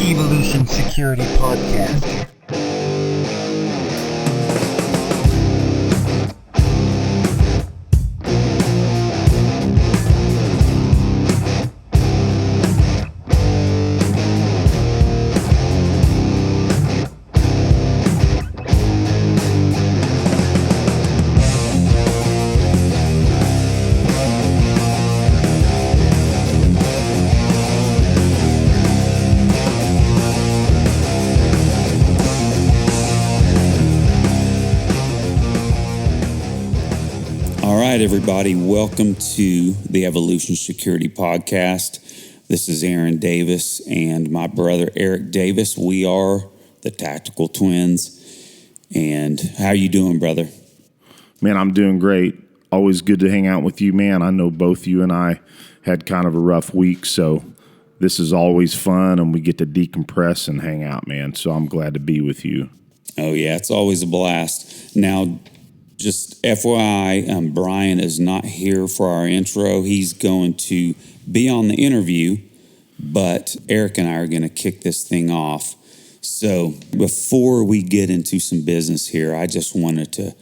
Evolution Security Podcast. Everybody, welcome to the Evolution Security Podcast. This is Aaron Davis and my brother Eric Davis. We are the Tactical Twins. And how are you doing, brother? Man, I'm doing great. Always good to hang out with you, man. I know both you and I had kind of a rough week, so this is always fun, and we get to decompress and hang out, man. So I'm glad to be with you. Oh, yeah, it's always a blast. Now, just FYI, Brian is not here for our intro. He's going to be on the interview, but Eric and I are going to kick this thing off. So before we get into some business here, I just wanted to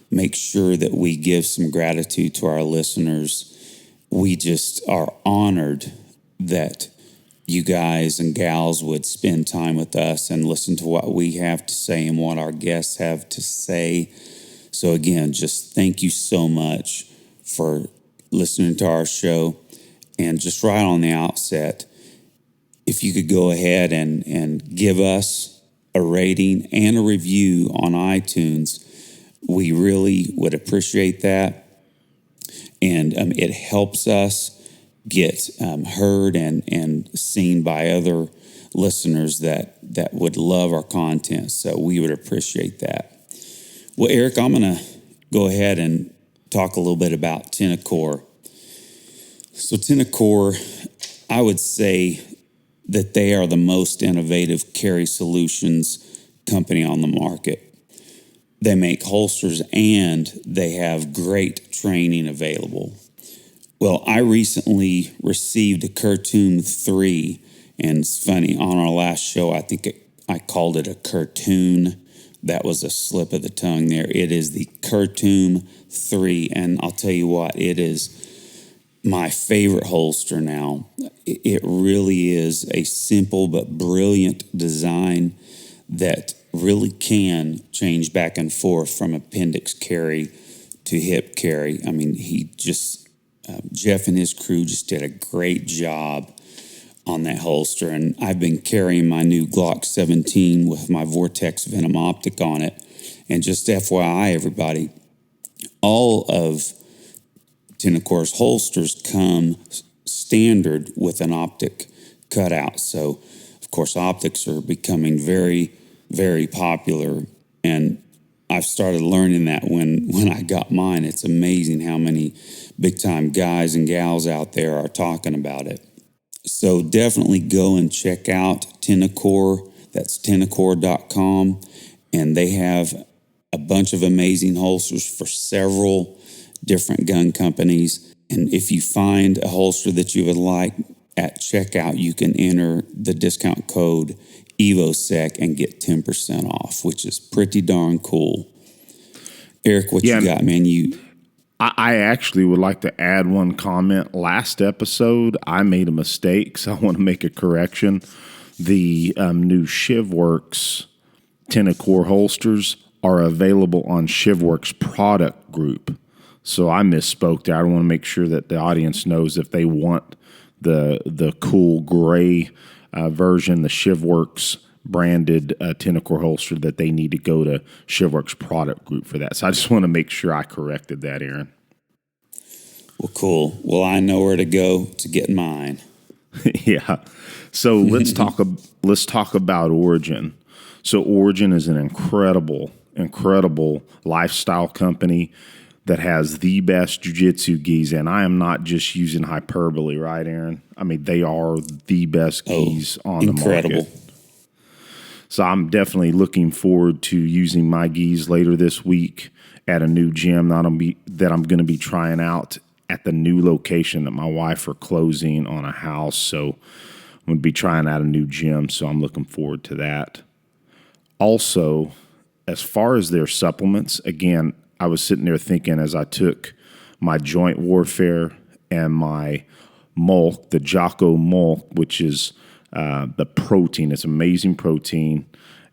make sure that we give some gratitude to our listeners. We just are honored that you guys and gals would spend time with us and listen to what we have to say and what our guests have to say. So again, just thank you so much for listening to our show. And just right on the outset, if you could go ahead and give us a rating and a review on iTunes, we really would appreciate that. And it helps us get heard and seen by other listeners that would love our content. So we would appreciate that. Well, Eric, I'm going to go ahead and talk a little bit about Tenacor. So Tenacor, I would say that they are the most innovative carry solutions company on the market. They make holsters and they have great training available. Well, I recently received a Curtoon 3, and it's funny, on our last show, I think I called it a Curtoon. That was a slip of the tongue there. It is the Curtoon 3, and I'll tell you what, it is my favorite holster now. It really is a simple but brilliant design that really can change back and forth from appendix carry to hip carry. I mean, Jeff and his crew just did a great job on that holster, and I've been carrying my new Glock 17 with my Vortex Venom optic on it. And just FYI, everybody, all of Tenacor's holsters come standard with an optic cutout. So, of course, optics are becoming very, very popular, and I've started learning that when I got mine. It's amazing how many big-time guys and gals out there are talking about it. So definitely go and check out Tenacor. That's tenacor.com. And they have a bunch of amazing holsters for several different gun companies. And if you find a holster that you would like at checkout, you can enter the discount code EvoSec and get 10% off, which is pretty darn cool. Eric, what you got, man? I actually would like to add one comment. Last episode, I made a mistake, so I want to make a correction. The new ShivWorks Tenacor holsters are available on ShivWorks product group. So I misspoke there. I want to make sure that the audience knows if they want the cool gray version, the ShivWorks branded Tenacor holster, that they need to go to ShivWorks product group for that. So I just want to make sure I corrected that, Aaron. Well, cool. Well, I know where to go to get mine. Yeah. So let's talk about Origin. So Origin is an incredible lifestyle company that has the best jiu-jitsu gis, and I am not just using hyperbole, right, Aaron? I mean, they are the best gis on the market. So I'm definitely looking forward to using my gis later this week at a new gym that I'm going to be trying out at the new location that my wife are closing on a house. So going to be trying out a new gym, so I'm looking forward to that. Also, as far as their supplements, again, I was sitting there thinking as I took my joint warfare and my Mulk, the Jocko Mulk, which is the protein. It's amazing protein,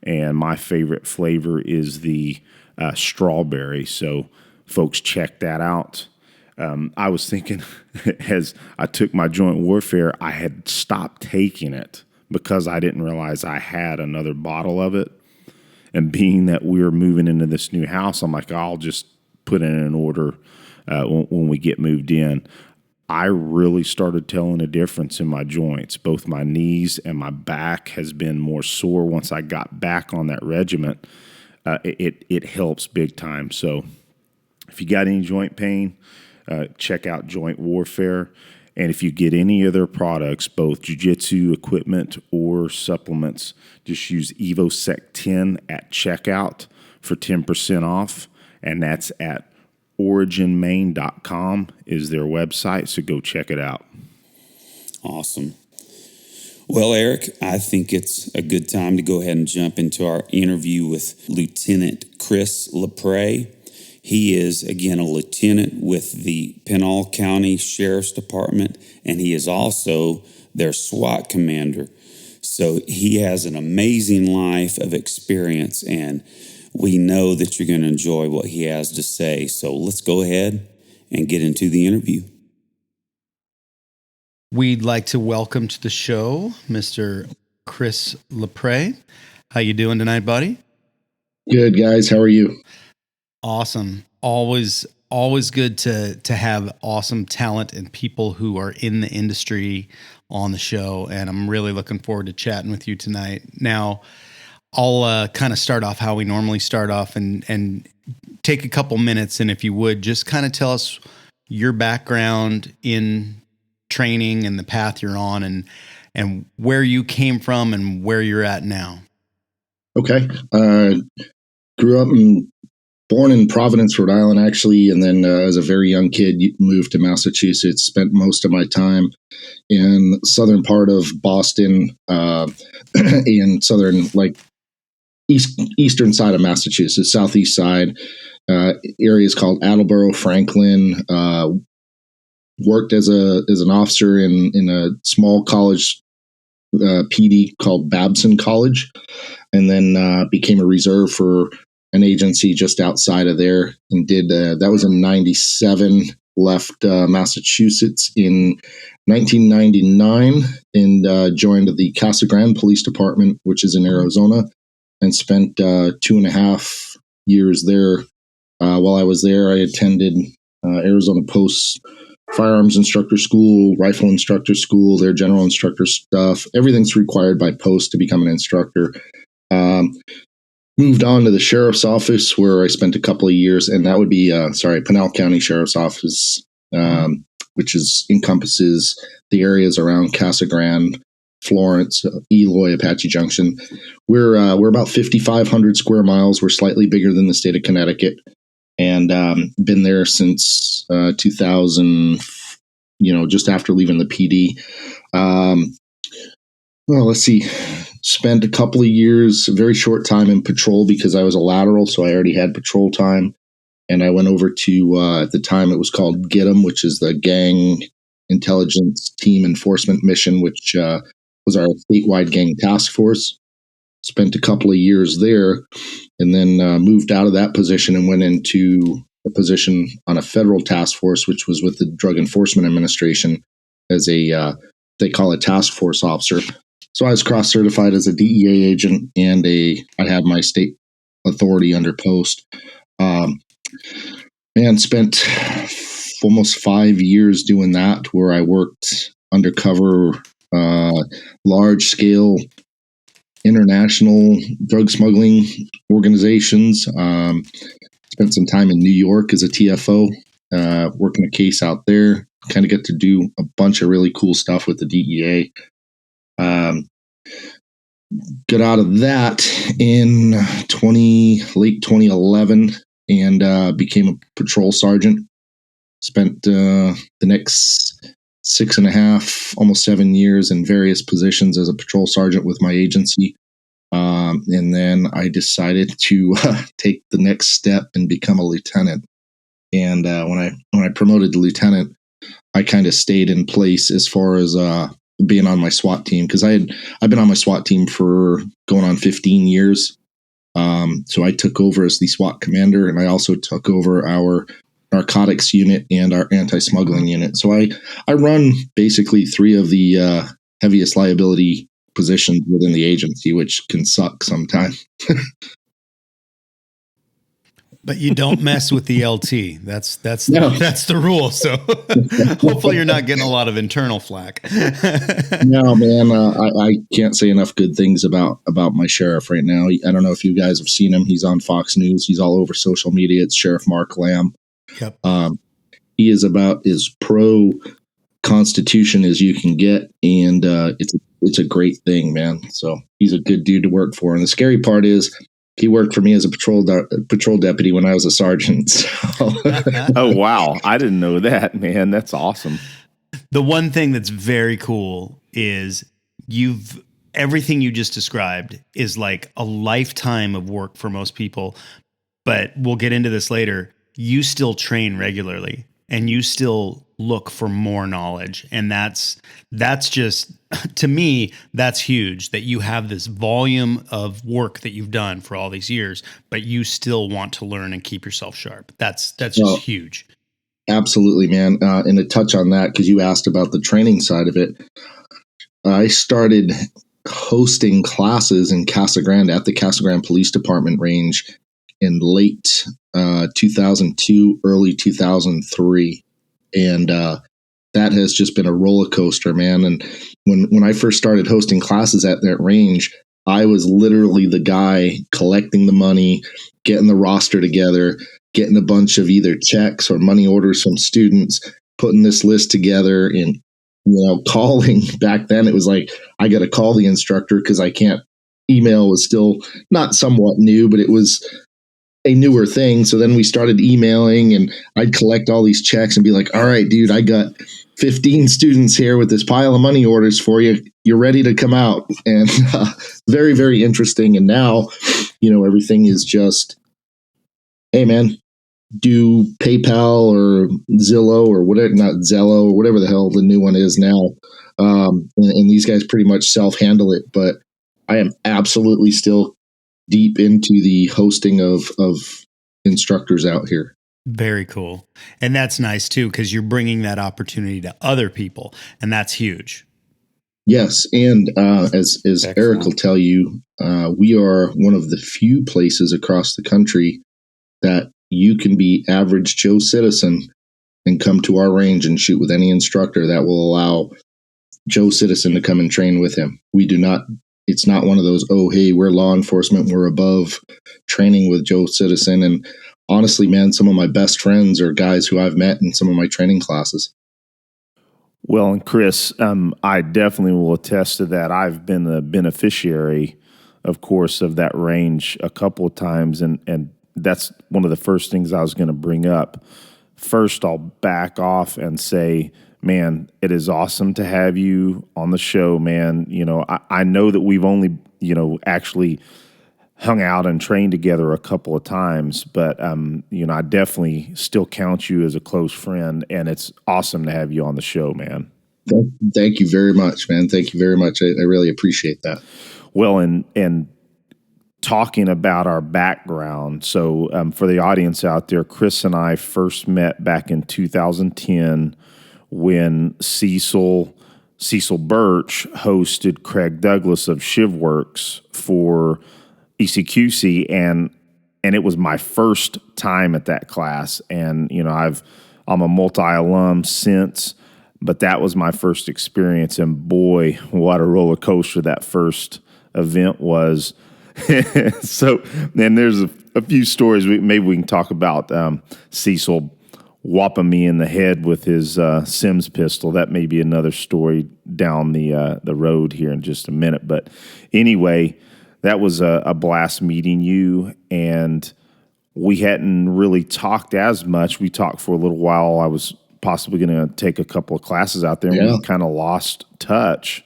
and my favorite flavor is the strawberry. So, folks, check that out. I was thinking as I took my joint warfare, I had stopped taking it because I didn't realize I had another bottle of it. And being that we were moving into this new house, I'm like, I'll just put in an order when we get moved in. I really started telling a difference in my joints. Both my knees and my back has been more sore once I got back on that regiment. It helps big time. So if you got any joint pain, check out Joint Warfare. And if you get any of their products, both jiu-jitsu equipment or supplements, just use EvoSec 10 at checkout for 10% off. And that's at originmain.com is their website, so go check it out. Awesome. Well, Eric, I think it's a good time to go ahead and jump into our interview with Lieutenant Chris Lapre. He is, again, a lieutenant with the Pinal County Sheriff's Department, and he is also their SWAT Commander. So he has an amazing life of experience, and we know that you're going to enjoy what he has to say. So let's go ahead and get into the interview. We'd like to welcome to the show Mr. Chris Lapre. How you doing tonight, buddy? Good, guys. How are you? Awesome. Always good to have awesome talent and people who are in the industry on the show. And I'm really looking forward to chatting with you tonight. Now, I'll kind of start off how we normally start off and take a couple minutes. And if you would, just kind of tell us your background in training and the path you're on and where you came from and where you're at now. Okay. Born in Providence, Rhode Island, actually, and then as a very young kid, moved to Massachusetts. Spent most of my time in the southern part of Boston, and southern, like eastern side of Massachusetts, southeast side. Areas called Attleboro, Franklin. Worked as an officer in a small college PD called Babson College, and then became a reserve for an agency just outside of there, and did that was in '97. Left Massachusetts in 1999 and joined the Casa Grande Police Department, which is in Arizona, and spent 2.5 years there. While I was there, I attended Arizona Post Firearms Instructor School, Rifle Instructor School, their general instructor stuff. Everything's required by Post to become an instructor. Moved on to the sheriff's office where I spent a couple of years, and that would be, Pinal County Sheriff's Office, which encompasses the areas around Casa Grande, Florence, Eloy, Apache Junction. We're about 5,500 square miles. We're slightly bigger than the state of Connecticut, and been there since 2000. Just after leaving the PD. Well, let's see. Spent a couple of years, a very short time in patrol because I was a lateral, so I already had patrol time. And I went over to, at the time it was called GIT'em, which is the Gang Intelligence Team Enforcement Mission, which was our statewide gang task force. Spent a couple of years there, and then moved out of that position and went into a position on a federal task force, which was with the Drug Enforcement Administration as they call it task force officer. So I was cross-certified as a DEA agent, and I had my state authority under Post. And spent almost 5 years doing that, where I worked undercover, large-scale international drug smuggling organizations. Spent some time in New York as a TFO, working a case out there. Kind of get to do a bunch of really cool stuff with the DEA. Got out of that in late 2011 and became a patrol sergeant. Spent the next 6.5, almost 7 years in various positions as a patrol sergeant with my agency. And then I decided to take the next step and become a lieutenant. And when I promoted to lieutenant, I kind of stayed in place as far as being on my SWAT team, because I've been on my SWAT team for going on 15 years. So I took over as the SWAT Commander, and I also took over our narcotics unit and our anti-smuggling unit. So I run basically 3 of the heaviest liability positions within the agency, which can suck sometimes. But you don't mess with the LT. That's No. that's the rule. So hopefully you're not getting a lot of internal flack. No, man, I can't say enough good things about my sheriff right now. I don't know if you guys have seen him. He's on Fox News. He's all over social media. It's Sheriff Mark Lamb. Yep. He is about as pro Constitution as you can get, and it's a great thing, man. So he's a good dude to work for. And the scary part is, he worked for me as a patrol deputy when I was a sergeant. So. Oh, wow. I didn't know that, man. That's awesome. The one thing that's very cool is everything you just described is like a lifetime of work for most people, but we'll get into this later. You still train regularly and you still look for more knowledge. And that's just, to me, that's huge, that you have this volume of work that you've done for all these years, but you still want to learn and keep yourself sharp. That's just huge. Absolutely, man. And to touch on that, because you asked about the training side of it, I started hosting classes in Casa Grande at the Casa Grande Police Department range in late 2002, early 2003. And that has just been a roller coaster, man. And when I first started hosting classes at that range, I was literally the guy collecting the money, getting the roster together, getting a bunch of either checks or money orders from students, putting this list together, and calling. Back then it was like, I got to call the instructor because I can't. Email was still not somewhat new, but it was a newer thing. So then we started emailing, and I'd collect all these checks and be like, all right, dude, I got 15 students here with this pile of money orders for you. You're ready to come out. And very, very interesting. And now, everything is just, hey, man, do PayPal or Zillow or whatever, not Zello or whatever the hell the new one is now. And these guys pretty much self-handle it. But I am absolutely still deep into the hosting of instructors out here. Very cool. And that's nice too, because you're bringing that opportunity to other people, and that's huge. Yes. And as Excellent. Eric will tell you, we are one of the few places across the country that you can be average Joe citizen and come to our range and shoot with any instructor that will allow Joe citizen to come and train with him. We do not. It's not one of those, oh, hey, we're law enforcement, we're above training with Joe citizen. And honestly, man, some of my best friends are guys who I've met in some of my training classes. Well, and Chris, I definitely will attest to that. I've been the beneficiary, of course, of that range a couple of times. And that's one of the first things I was going to bring up. First, I'll back off and say, man, it is awesome to have you on the show, man. I know that we've only, actually hung out and trained together a couple of times, but, I definitely still count you as a close friend, and it's awesome to have you on the show, man. Thank you very much, man. Thank you very much. I really appreciate that. Well, and talking about our background. So for the audience out there, Chris and I first met back in 2010 when Cecil Birch hosted Craig Douglas of ShivWorks for ECQC, and it was my first time at that class. And I'm a multi-alum since, but that was my first experience. And boy, what a roller coaster that first event was. So, and there's a few stories maybe we can talk about. Cecil whopping me in the head with his Sims pistol. That may be another story down the road here in just a minute. But anyway, that was a blast meeting you, and we hadn't really talked as much. We talked for a little while. I was possibly going to take a couple of classes out there, and Yeah. we kind of lost touch.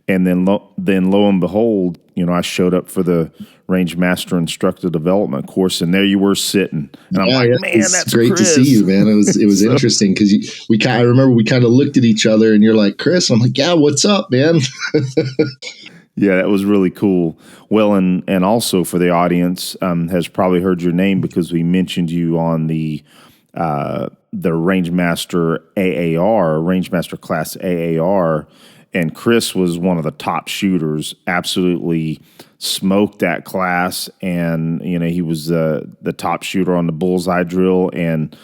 And then lo and behold, I showed up for the Rangemaster Instructor Development course, and there you were sitting. And I'm like, man, that's great Chris. to see you, man. It was interesting because I remember we kind of looked at each other, and you're like, Chris. I'm like, yeah, what's up, man? Yeah, that was really cool. Well, and also for the audience, has probably heard your name because we mentioned you on the Rangemaster AAR, Rangemaster Class AAR, and Chris was one of the top shooters. Absolutely smoked that class, and he was the top shooter on the bullseye drill, and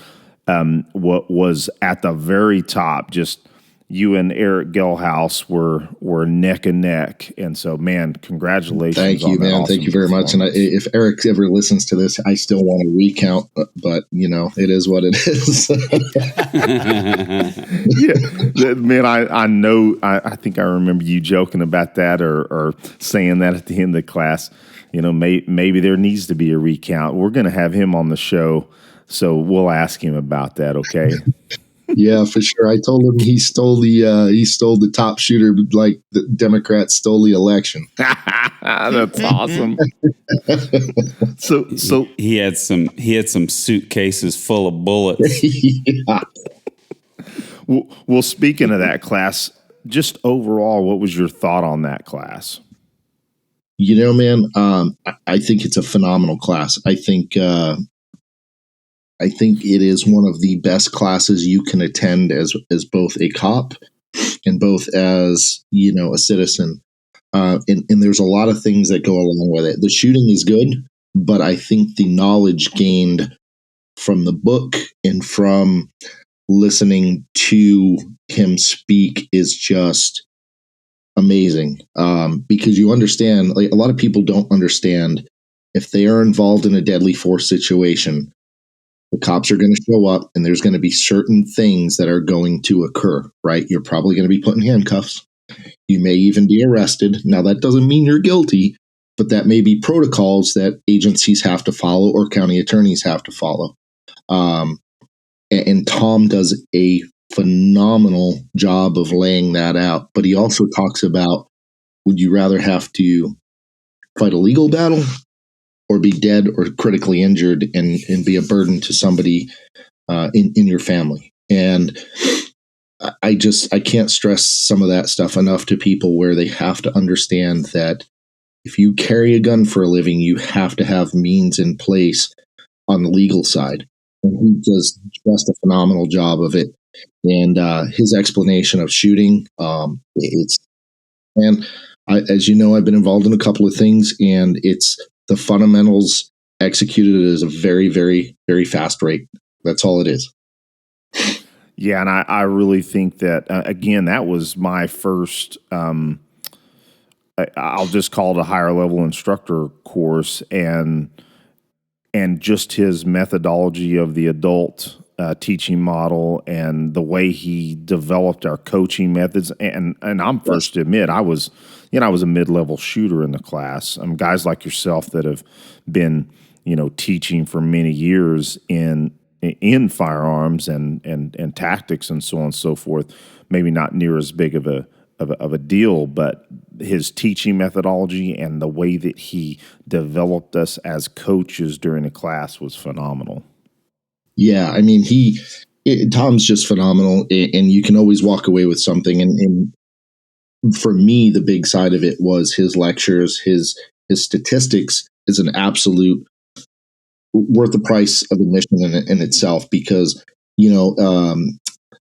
what was at the very top, just you and Eric Gelhaus were neck and neck. And so, man, congratulations. Thank you, man. Thank you very much. And if Eric ever listens to this, I still want to recount, but it is what it is. Yeah, man, I know, I think I remember you joking about that or saying that at the end of the class. Maybe there needs to be a recount. We're going to have him on the show, so we'll ask him about that. Okay. Yeah, for sure. I told him he stole the top shooter like the Democrats stole the election. That's awesome. So he had some suitcases full of bullets. Yeah. Well, speaking of that class, just overall, what was your thought on that class? Man, I think it's a phenomenal class. I think it is one of the best classes you can attend as both a cop and both as a citizen. And there's a lot of things that go along with it. The shooting is good, but I think the knowledge gained from the book and from listening to him speak is just amazing. Because you understand, like a lot of people don't understand, if they are involved in a deadly force situation, the cops are going to show up and there's going to be certain things that are going to occur, right? You're probably going to be put in handcuffs. You may even be arrested. Now, that doesn't mean you're guilty, but that may be protocols that agencies have to follow or county attorneys have to follow. And Tom does a phenomenal job of laying that out. But he also talks about, would you rather have to fight a legal battle or be dead or critically injured and be a burden to somebody in your family? And I can't stress some of that stuff enough to people, where they have to understand that if you carry a gun for a living, you have to have means in place on the legal side. And he does just a phenomenal job of it. And his explanation of shooting, as you know, I've been involved in a couple of things, and it's the fundamentals executed at a very, very, very fast rate. That's all it is. Yeah, and I really think that, again, that was my first, I'll just call it a higher level instructor course, and just his methodology of the adult teaching model and the way he developed our coaching methods. And I'm first to admit, I was a mid-level shooter in the class. Guys like yourself that have been, teaching for many years in firearms and tactics and so on and so forth, maybe not near as big of a deal, but his teaching methodology and the way that he developed us as coaches during the class was phenomenal. Yeah, I mean, Tom's just phenomenal, and you can always walk away with something. And for me, the big side of it was his lectures, his statistics is an absolute worth the price of admission in itself, because the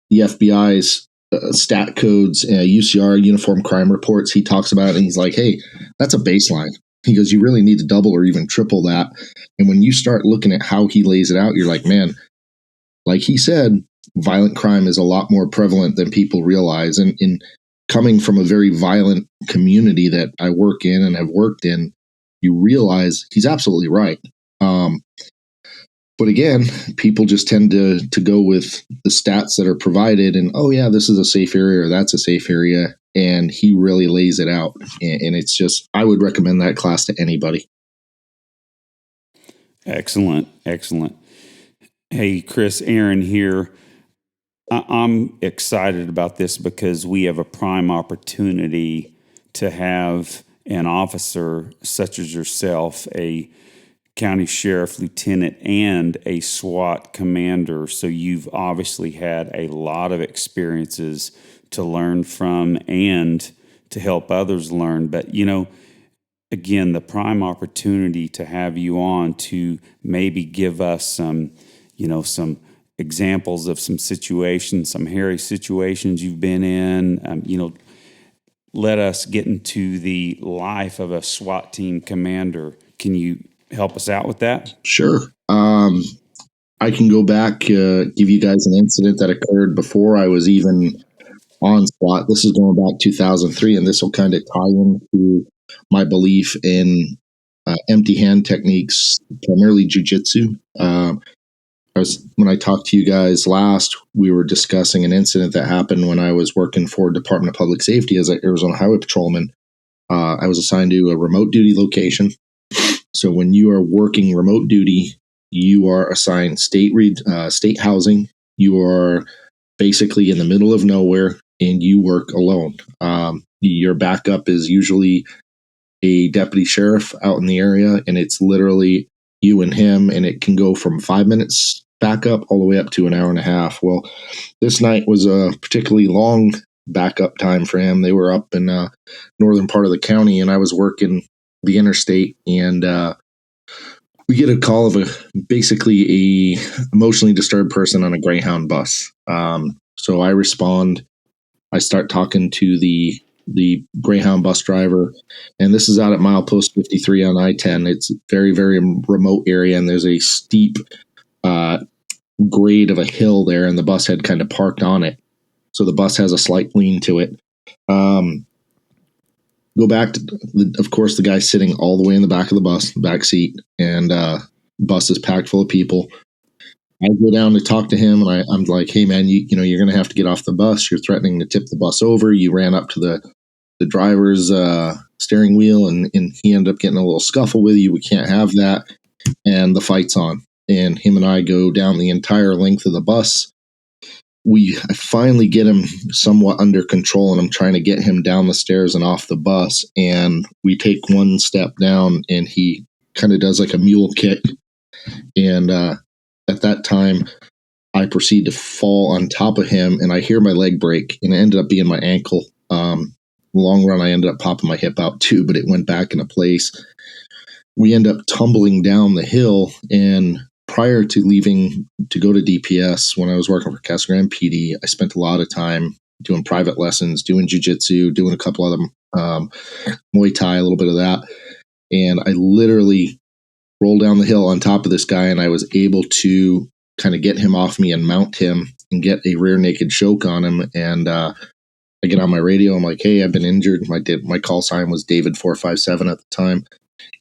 FBI's stat codes, UCR, uniform crime reports, he talks about it, and he's like, hey, that's a baseline. He goes, you really need to double or even triple that. And when you start looking at how he lays it out, you're like, man, like he said, violent crime is a lot more prevalent than people realize. And in coming from a very violent community that I work in and have worked in, you realize he's absolutely right. But again, people just tend to go with the stats that are provided, and, oh yeah, this is a safe area or that's a safe area. And he really lays it out. And it's just, I would recommend that class to anybody. Excellent. Hey, Chris, Aaron here. I'm excited about this because we have a prime opportunity to have an officer such as yourself, a county sheriff, lieutenant, and a SWAT commander. So you've obviously had a lot of experiences to learn from and to help others learn. But, again, the prime opportunity to have you on to maybe give us some examples of some situations, some hairy situations you've been in. Let us get into the life of a SWAT team commander. Can you help us out with that? Sure. I can go back, give you guys an incident that occurred before I was even on SWAT. This is going back 2003, and this will kind of tie into my belief in empty hand techniques, primarily JiuJitisu. When I talked to you guys last, we were discussing an incident that happened when I was working for Department of Public Safety as an Arizona Highway Patrolman. I was assigned to a remote duty location. So when you are working remote duty, you are assigned state housing. You are basically in the middle of nowhere, and you work alone. Your backup is usually a deputy sheriff out in the area, and it's literally you and him, and it can go from 5 minutes backup all the way up to an hour and a half. Well, this night was a particularly long backup time for him. They were up in northern part of the county, and I was working the interstate, and we get a call of basically a emotionally disturbed person on a Greyhound bus. So I respond. I start talking to the Greyhound bus driver, and this is out at milepost 53 on I-10. It's a very, very remote area, and there's a steep grade of a hill there, and the bus had kind of parked on it. So the bus has a slight lean to it. Go back to, of course, the guy's sitting all the way in the back of the bus, back seat, and bus is packed full of people. I go down to talk to him, and I'm like, "Hey, man, you're going to have to get off the bus. You're threatening to tip the bus over. You ran up to the driver's steering wheel, and he ended up getting a little scuffle with you. We can't have that." And the fight's on, and him and I go down the entire length of the bus. I finally get him somewhat under control, and I'm trying to get him down the stairs and off the bus. And we take one step down, and he kind of does like a mule kick. And at that time, I proceed to fall on top of him, and I hear my leg break, and it ended up being my ankle. Long run, I ended up popping my hip out too, but it went back into place. We end up tumbling down the hill, and prior to leaving to go to DPS, when I was working for Casa Grande PD, I spent a lot of time doing private lessons, doing jiu-jitsu, doing a couple of them, Muay Thai, a little bit of that. And I literally rolled down the hill on top of this guy, and I was able to kind of get him off me and mount him and get a rear naked choke on him. And I get on my radio. I'm like, "Hey, I've been injured." My call sign was David 457 at the time.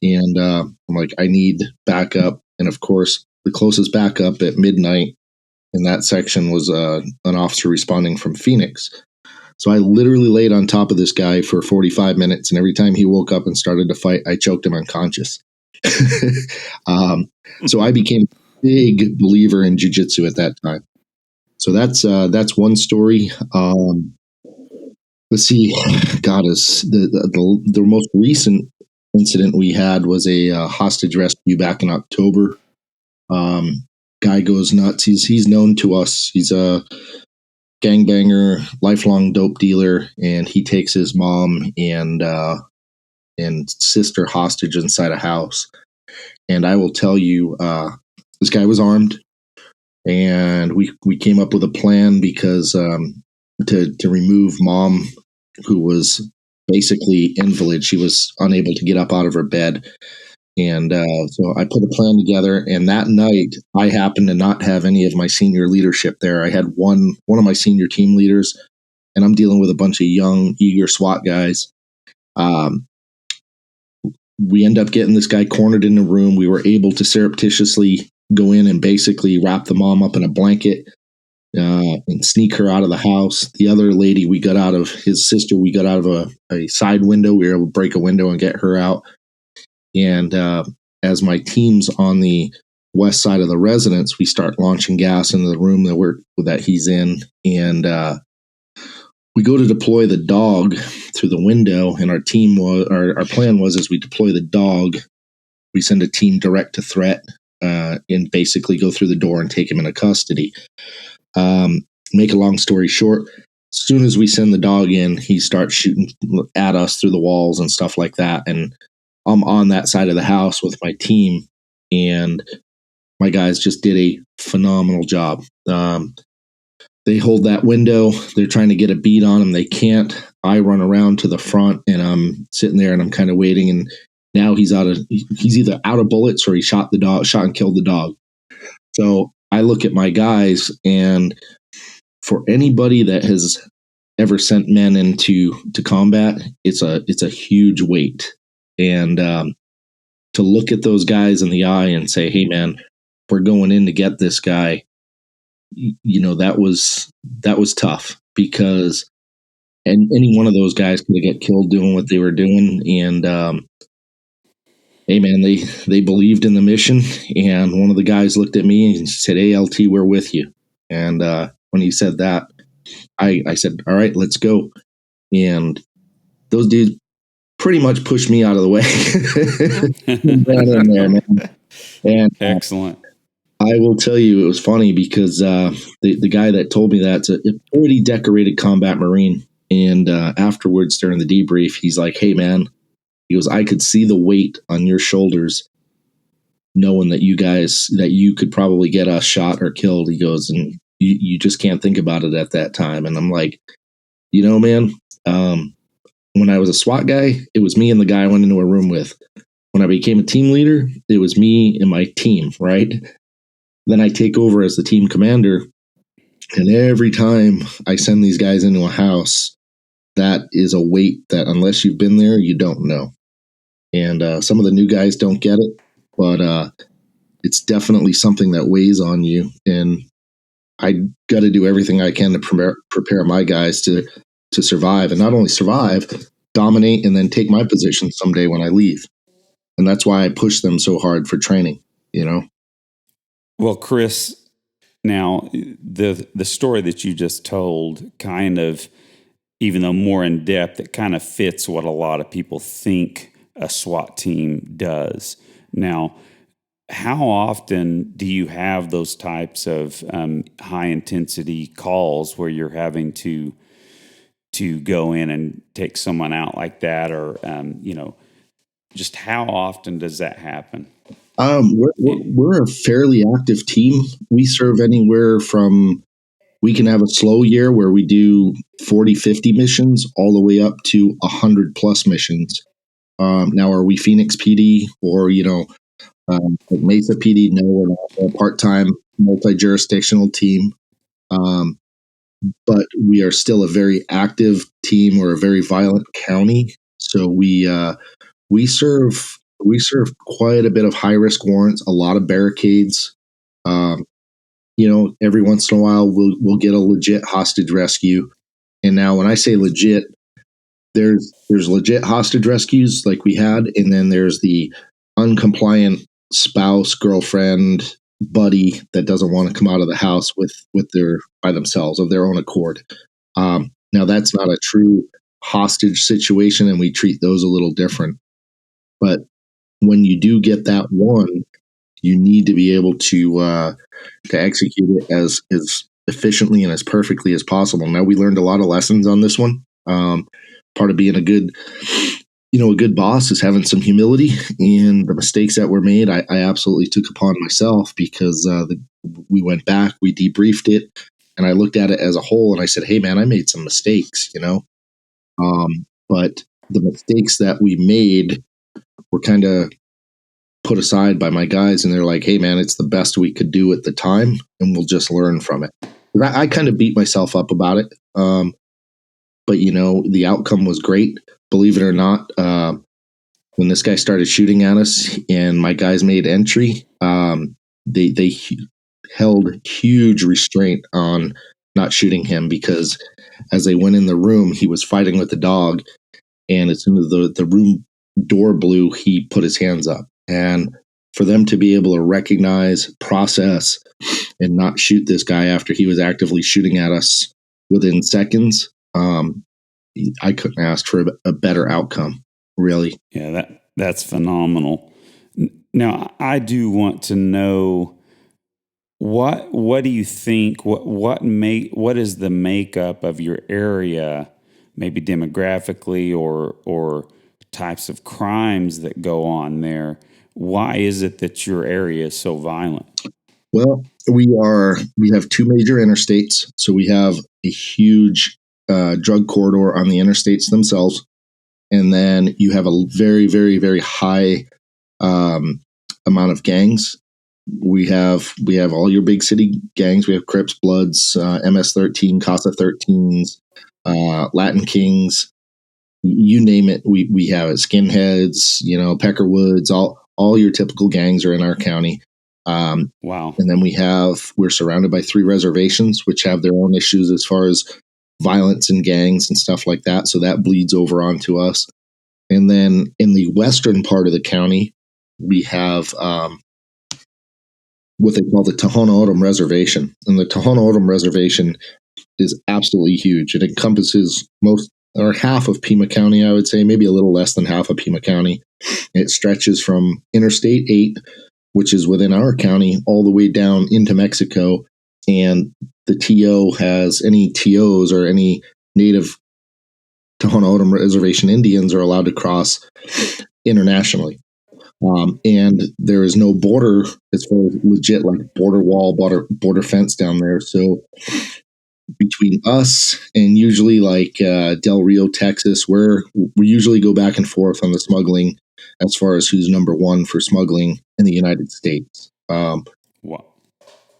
And I'm like, "I need backup." And of course, the closest backup at midnight in that section was an officer responding from Phoenix. So I literally laid on top of this guy for 45 minutes. And every time he woke up and started to fight, I choked him unconscious. So I became a big believer in jiu-jitsu at that time. So that's one story. Let's see. God, is the most recent incident we had was a hostage rescue back in October. Guy goes nuts. He's known to us. He's a gangbanger, lifelong dope dealer, and he takes his mom and sister hostage inside a house. And I will tell you, this guy was armed, and we came up with a plan because to remove mom, who was basically invalid. She was unable to get up out of her bed. And so I put a plan together, and that night I happened to not have any of my senior leadership there. I had one of my senior team leaders, and I'm dealing with a bunch of young, eager SWAT guys. We end up getting this guy cornered in a room. We were able to surreptitiously go in and basically wrap the mom up in a blanket and sneak her out of the house. The other lady, we got out of his sister. We got out of a side window. We were able to break a window and get her out. And as my team's on the west side of the residence, we start launching gas into the room that he's in, and we go to deploy the dog through the window. And our plan was, as we deploy the dog, we send a team direct to threat and basically go through the door and take him into custody. Make a long story short, as soon as we send the dog in, he starts shooting at us through the walls and stuff like that. And I'm on that side of the house with my team, and my guys just did a phenomenal job. They hold that window. They're trying to get a beat on him. They can't. I run around to the front, and I'm sitting there and I'm kind of waiting. And now he's either out of bullets or he shot and killed the dog. So I look at my guys, and for anybody that has ever sent men into combat, it's a huge weight. And to look at those guys in the eye and say, "Hey, man, we're going in to get this guy," that was tough, because any one of those guys could get killed doing what they were doing. And hey, man, they believed in the mission. And one of the guys looked at me and said, "Hey, LT, we're with you." And when he said that, I said, "All right, let's go." And those dudes pretty much pushed me out of the way. in there, man. And excellent. I will tell you, it was funny because the guy that told me that's a pretty decorated combat Marine. And afterwards, during the debrief, he's like, "Hey, man," he goes, "I could see the weight on your shoulders, knowing that you could probably get us shot or killed." He goes, "And you just can't think about it at that time." And I'm like, man, when I was a SWAT guy, it was me and the guy I went into a room with. When I became a team leader, it was me and my team, right? Then I take over as the team commander, and every time I send these guys into a house, that is a weight that, unless you've been there, you don't know. And some of the new guys don't get it, but it's definitely something that weighs on you. And I got to do everything I can to prepare my guys to survive, and not only survive, dominate, and then take my position someday when I leave. And that's why I push them so hard for training, Well, Chris, now the story that you just told, kind of, even though more in depth, it kind of fits what a lot of people think a SWAT team does. Now, how often do you have those types of high intensity calls where you're having to go in and take someone out like that, or just how often does that happen? We're a fairly active team. We serve anywhere from, we can have a slow year where we do 40, 50 missions, all the way up to 100 plus missions. Now, are we Phoenix PD or, Mesa PD? No, we're not. We're a part-time multi-jurisdictional team. But we are still a very active team. We're a very violent county. So we serve quite a bit of high-risk warrants, a lot of barricades. Every once in a while we'll get a legit hostage rescue. And now when I say legit, there's legit hostage rescues like we had, and then there's the uncompliant spouse, girlfriend, buddy that doesn't want to come out of the house by themselves of their own accord. Now that's not a true hostage situation, and we treat those a little different. But when you do get that one, you need to be able to execute it as efficiently and as perfectly as possible. Now, we learned a lot of lessons on this one. Part of being a good boss is having some humility, and the mistakes that were made, I absolutely took upon myself, because we went back, we debriefed it, and I looked at it as a whole, and I said, "Hey, man, I made some mistakes, but the mistakes that we made were kind of put aside by my guys, and they're like, "Hey, man, it's the best we could do at the time, and we'll just learn from it." I kind of beat myself up about it, but the outcome was great. Believe it or not, when this guy started shooting at us and my guys made entry, they held huge restraint on not shooting him, because as they went in the room, he was fighting with the dog, and as soon as the room door blew, he put his hands up. And for them to be able to recognize, process, and not shoot this guy after he was actively shooting at us within seconds, I couldn't ask for a better outcome, really. Yeah, that's phenomenal. Now, I do want to know what do you think? What is the makeup of your area, maybe demographically or types of crimes that go on there? Why is it that your area is so violent? Well, we have two major interstates, so we have a huge drug corridor on the interstates themselves, and then you have a very, very, very high amount of gangs. We have all your big city gangs. We have Crips, Bloods, MS-13, Casa 13s, Latin Kings, you name it. We have it. Skinheads, Peckerwoods, all your typical gangs are in our county. Wow. And then we're surrounded by 3 reservations, which have their own issues as far as violence and gangs and stuff like that. So that bleeds over onto us. And then in the western part of the county, we have what they call the Tohono O'odham Reservation. And the Tohono O'odham Reservation is absolutely huge. It encompasses most or half of Pima County, I would say, maybe a little less than half of Pima County. It stretches from Interstate 8, which is within our county, all the way down into Mexico. And the TO has any TOs or any native Tohono O'odham Reservation Indians are allowed to cross internationally. And there is no border as far as legit like border wall, border fence down there. So between us and usually like Del Rio, Texas, where we usually go back and forth on the smuggling as far as who's number one for smuggling in the United States. Wow.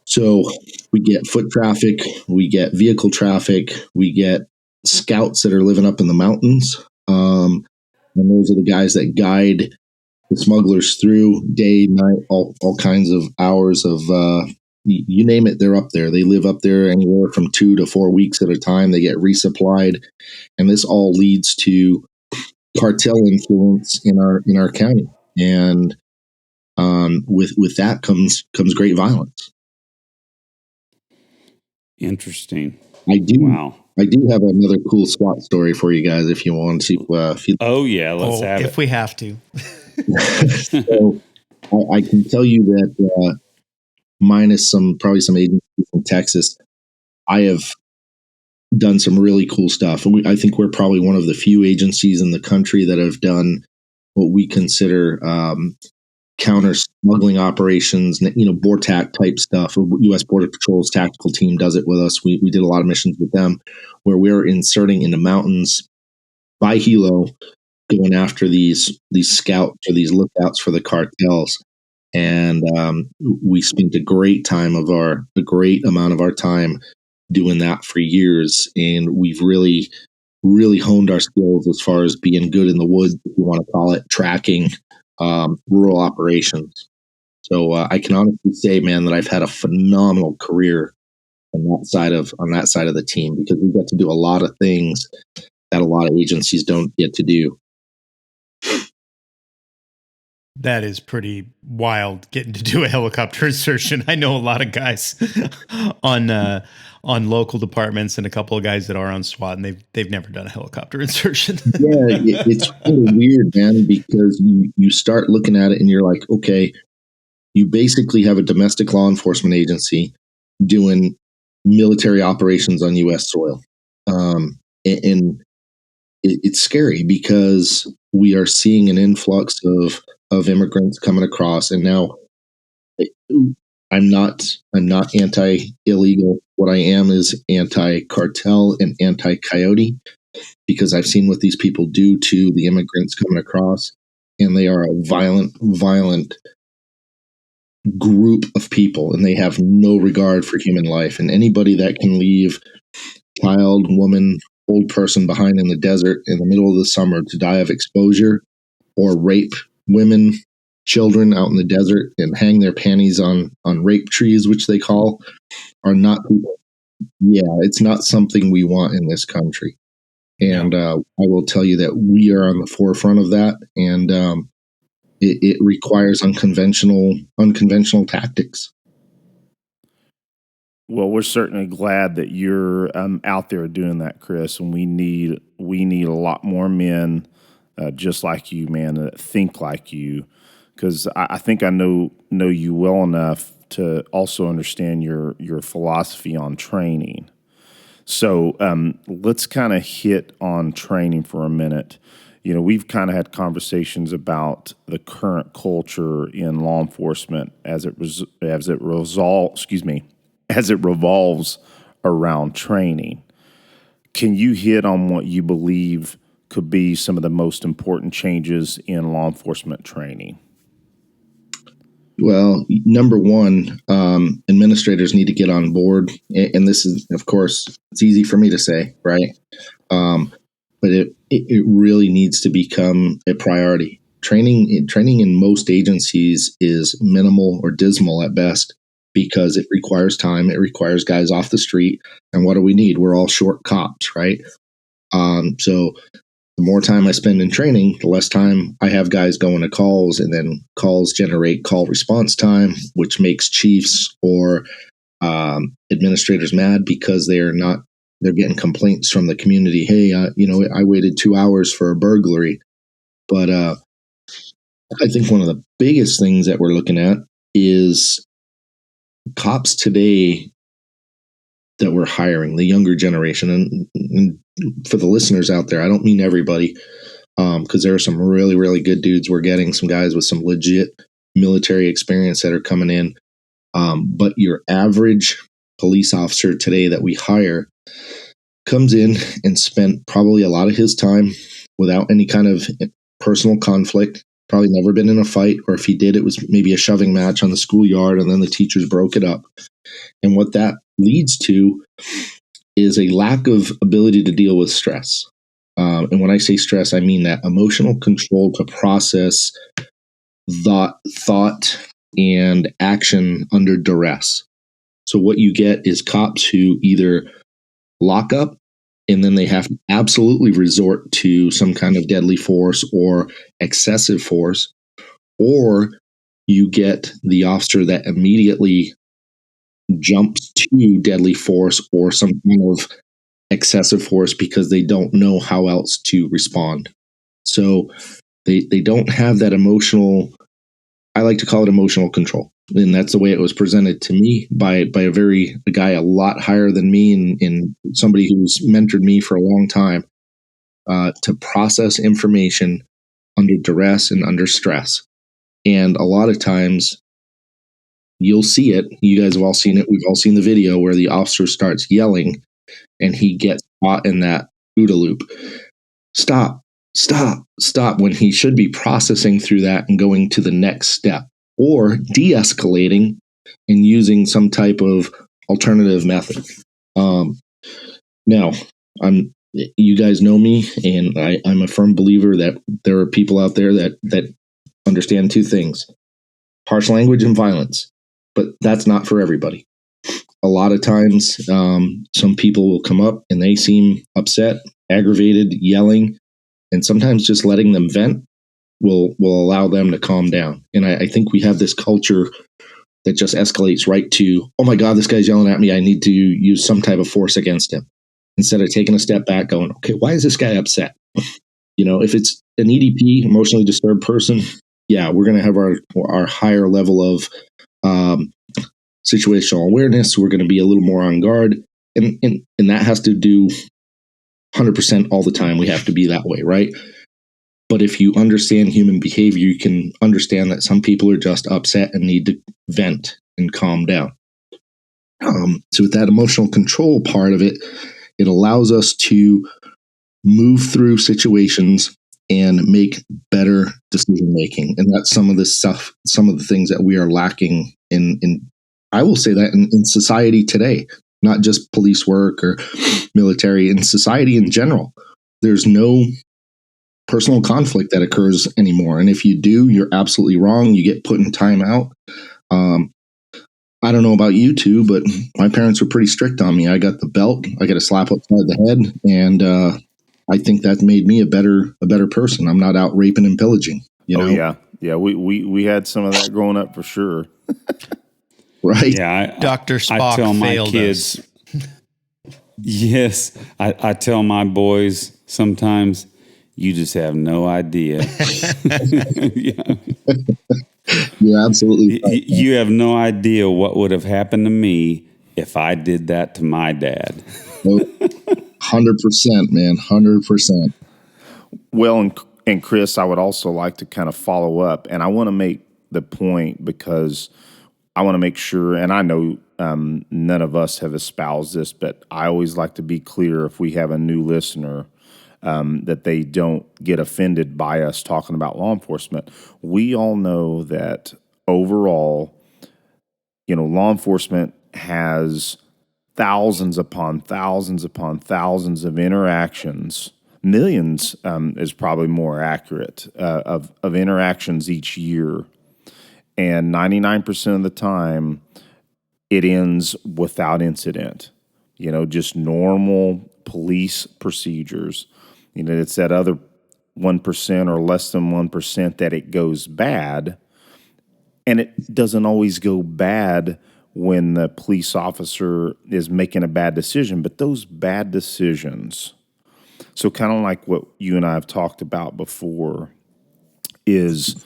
So we get foot traffic, we get vehicle traffic, we get scouts that are living up in the mountains. And those are the guys that guide the smugglers through day, night, all kinds of hours of, you name it, they're up there. They live up there anywhere from 2 to 4 weeks at a time. They get resupplied. And this all leads to cartel influence in our county. And with that comes great violence. Interesting. I do. Wow. I do have another cool SWAT story for you guys if you want to. Oh yeah, let's have it. If we have to. So I can tell you that minus probably some agencies in Texas, I have done some really cool stuff. I think we're probably one of the few agencies in the country that have done what we consider counter smuggling operations, BORTAC type stuff. U.S. Border Patrol's tactical team does it with us. We did a lot of missions with them where we're inserting into mountains by helo, going after these scouts or these lookouts for the cartels. And we spent a great amount of our time doing that for years. And we've really, really honed our skills as far as being good in the woods, if you want to call it, tracking rural operations. So I can honestly say, man, that I've had a phenomenal career on that side of the team because we get to do a lot of things that a lot of agencies don't get to do. That is pretty wild, getting to do a helicopter insertion. I know a lot of guys on local departments and a couple of guys that are on SWAT, and they've never done a helicopter insertion. Yeah, it's kind of weird, man, because you start looking at it and you're like, okay, you basically have a domestic law enforcement agency doing military operations on U.S. soil. And it's scary because we are seeing an influx of immigrants coming across. And now I'm not anti-illegal. What I am is anti-cartel and anti-coyote because I've seen what these people do to the immigrants coming across. And they are a violent group of people, and they have no regard for human life. And anybody that can leave child, woman, old person behind in the desert in the middle of the summer to die of exposure or rape women, children out in the desert and hang their panties on rape trees, which they call, are not people. Yeah, it's not something we want in this country. And I will tell you that we are on the forefront of that. And it requires unconventional tactics. Well, we're certainly glad that you're out there doing that, Chris. And we need a lot more men just like you, man, that think like you. Because I think I know you well enough to also understand your philosophy on training. So let's kind of hit on training for a minute. You know, we've kind of had conversations about the current culture in law enforcement as it revolves around training. Can you hit on what you believe could be some of the most important changes in law enforcement training? Well, number one, administrators need to get on board. And this is, of course, it's easy for me to say, right? But it really needs to become a priority. Training in most agencies is minimal or dismal at best because it requires time. It requires guys off the street. And what do we need? We're all short cops, right? So the more time I spend in training, the less time I have guys going to calls, and then calls generate call response time, which makes chiefs or administrators mad because they're getting complaints from the community. Hey, I waited 2 hours for a burglary. But I think one of the biggest things that we're looking at is cops today that we're hiring, the younger generation. And for the listeners out there, I don't mean everybody, because there are some really, really good dudes. We're getting some guys with some legit military experience that are coming in. But your average police officer today that we hire comes in and spent probably a lot of his time without any kind of personal conflict, probably never been in a fight, or if he did, it was maybe a shoving match on the schoolyard and then the teachers broke it up. And what that leads to is a lack of ability to deal with stress. And when I say stress, I mean that emotional control to process thought and action under duress. So what you get is cops who either lock up and then they have to absolutely resort to some kind of deadly force or excessive force, or you get the officer that immediately jumps to deadly force or some kind of excessive force because they don't know how else to respond. So they don't have that emotional, I like to call it emotional control. And that's the way it was presented to me by a guy a lot higher than me and somebody who's mentored me for a long time, to process information under duress and under stress. And a lot of times you'll see it. You guys have all seen it. We've all seen the video where the officer starts yelling and he gets caught in that OODA loop. Stop, when he should be processing through that and going to the next step, or de-escalating and using some type of alternative method. Now, you guys know me, and I'm a firm believer that there are people out there that understand two things: harsh language and violence. But that's not for everybody. A lot of times, some people will come up and they seem upset, aggravated, yelling, and sometimes just letting them vent will allow them to calm down. And I think we have this culture that just escalates right to, oh my God, this guy's yelling at me, I need to use some type of force against him, instead of taking a step back going, okay, why is this guy upset? If it's an EDP, emotionally disturbed person, yeah, we're going to have our higher level of situational awareness. We're going to be a little more on guard. And that has to do 100% all the time. We have to be that way, right? But if you understand human behavior, you can understand that some people are just upset and need to vent and calm down. So with that emotional control part of it, it allows us to move through situations and make better decision making. And that's some of this stuff, some of the things that we are lacking in I will say that in society today, not just police work or military, in society in general. There's no personal conflict that occurs anymore. And if you do, you're absolutely wrong. You get put in timeout. I don't know about you two, but my parents were pretty strict on me. I got the belt. I got a slap upside the head. And I think that made me a better person. I'm not out raping and pillaging. Yeah. Yeah, we had some of that growing up for sure. Right. Yeah, Dr. Spock I tell my failed kids. us. Yes, I tell my boys sometimes, you just have no idea. Yeah. You're absolutely right, man. You have no idea what would have happened to me if I did that to my dad. 100%, man. 100%. Well, and Chris, I would also like to kind of follow up, and I want to make the point because I want to make sure, and I know none of us have espoused this, but I always like to be clear if we have a new listener that they don't get offended by us talking about law enforcement. We all know that overall, law enforcement has thousands upon thousands upon thousands of interactions. Millions is probably more accurate of interactions each year. And 99% of the time, it ends without incident. Just normal police procedures. It's that other 1% or less than 1% that it goes bad. And it doesn't always go bad when the police officer is making a bad decision, but those bad decisions, so kind of like what you and I have talked about before, is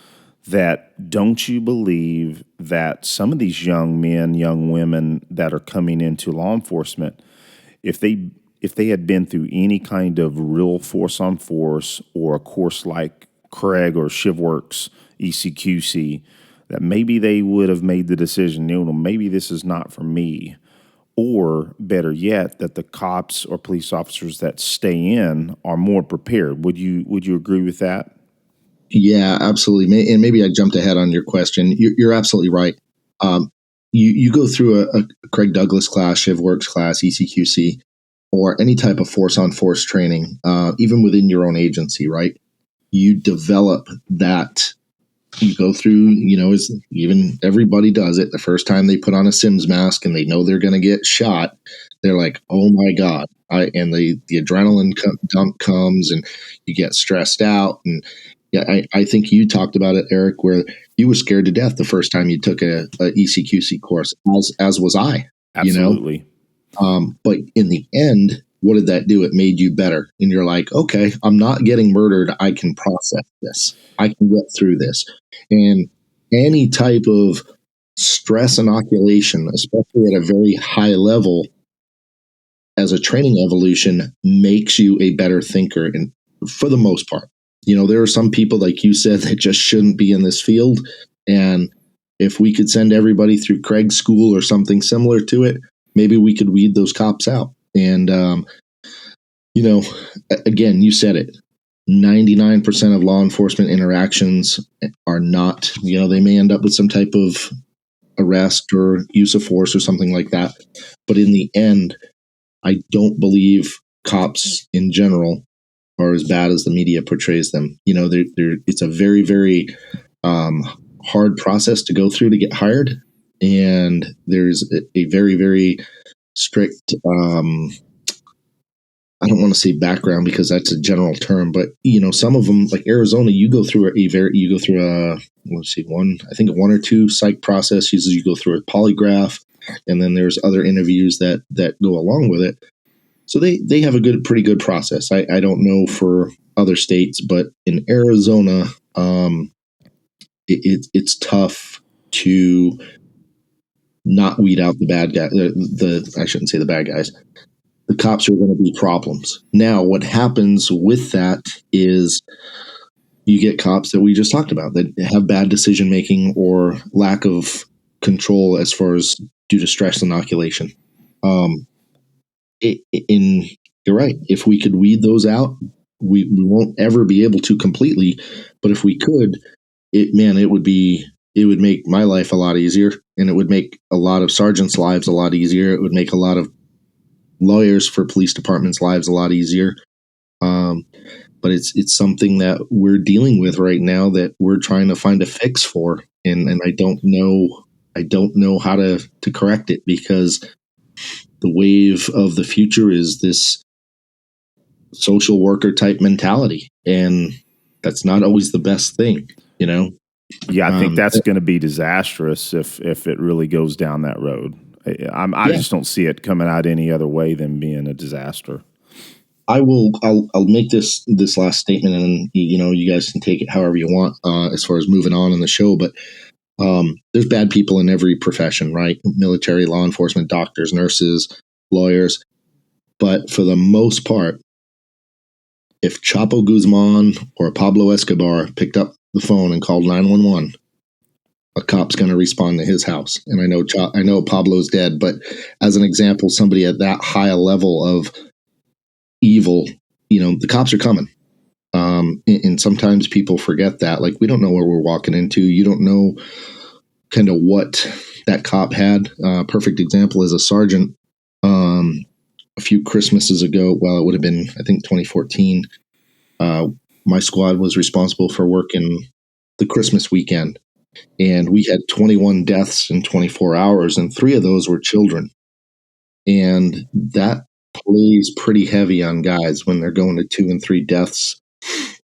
that don't you believe that some of these young men, young women that are coming into law enforcement, if they had been through any kind of real force on force or a course like Craig or ShivWorks, ECQC, that maybe they would have made the decision, maybe this is not for me. Or better yet, that the cops or police officers that stay in are more prepared. Would you agree with that? Yeah, absolutely. And maybe I jumped ahead on your question. You're absolutely right. You go through a Craig Douglas class, ShivWorks class, ECQC, or any type of force on force training, even within your own agency, right? You develop that. You go through, as even everybody does it. The first time they put on a Sims mask and they know they're going to get shot, they're like, "Oh my god!" And the adrenaline dump comes, and you get stressed out. And yeah, I think you talked about it, Eric, where you were scared to death the first time you took a ECQC course, as was I. Absolutely. But in the end, what did that do? It made you better. And you're like, okay, I'm not getting murdered. I can process this. I can get through this. And any type of stress inoculation, especially at a very high level, as a training evolution, makes you a better thinker. And for the most part, there are some people, like you said, that just shouldn't be in this field. And if we could send everybody through Craig's school or something similar to it, maybe we could weed those cops out. And, again, you said it, 99% of law enforcement interactions are not, they may end up with some type of arrest or use of force or something like that. But in the end, I don't believe cops in general are as bad as the media portrays them. It's a very, very hard process to go through to get hired. And there's a very, very strict, I don't want to say background because that's a general term, but some of them, like Arizona, you go through a one or two psych process. Usually you go through a polygraph, and then there's other interviews that go along with it. So they have a pretty good process. I don't know for other states, but in Arizona, it's tough to not weed out the bad guy. I shouldn't say the bad guys. The cops are going to be problems. Now, what happens with that is you get cops that we just talked about that have bad decision making or lack of control as far as due to stress inoculation. You're right. If we could weed those out, we won't ever be able to completely. But if we could, it would make my life a lot easier, and it would make a lot of sergeants' lives a lot easier. It would make a lot of lawyers for police departments' lives a lot easier. But it's something that we're dealing with right now that we're trying to find a fix for, and I don't know how to correct it, because the wave of the future is this social worker type mentality, and that's not always the best thing. Yeah, I think that's going to be disastrous if it really goes down that road. I just don't see it coming out any other way than being a disaster. I'll make this last statement, and you guys can take it however you want as far as moving on in the show. But there's bad people in every profession, right? Military, law enforcement, doctors, nurses, lawyers. But for the most part, if Chapo Guzman or Pablo Escobar picked up the phone and called 911, a cop's going to respond to his house. And I know Pablo's dead, but as an example, somebody at that high a level of evil, the cops are coming. And sometimes people forget that. Like, we don't know where we're walking into. You don't know kind of what that cop had. Perfect example is a sergeant a few Christmases ago. Well, it would have been, I think, 2014. My squad was responsible for working the Christmas weekend. And we had 21 deaths in 24 hours, and 3 of those were children. And that plays pretty heavy on guys when they're going to 2 and 3 deaths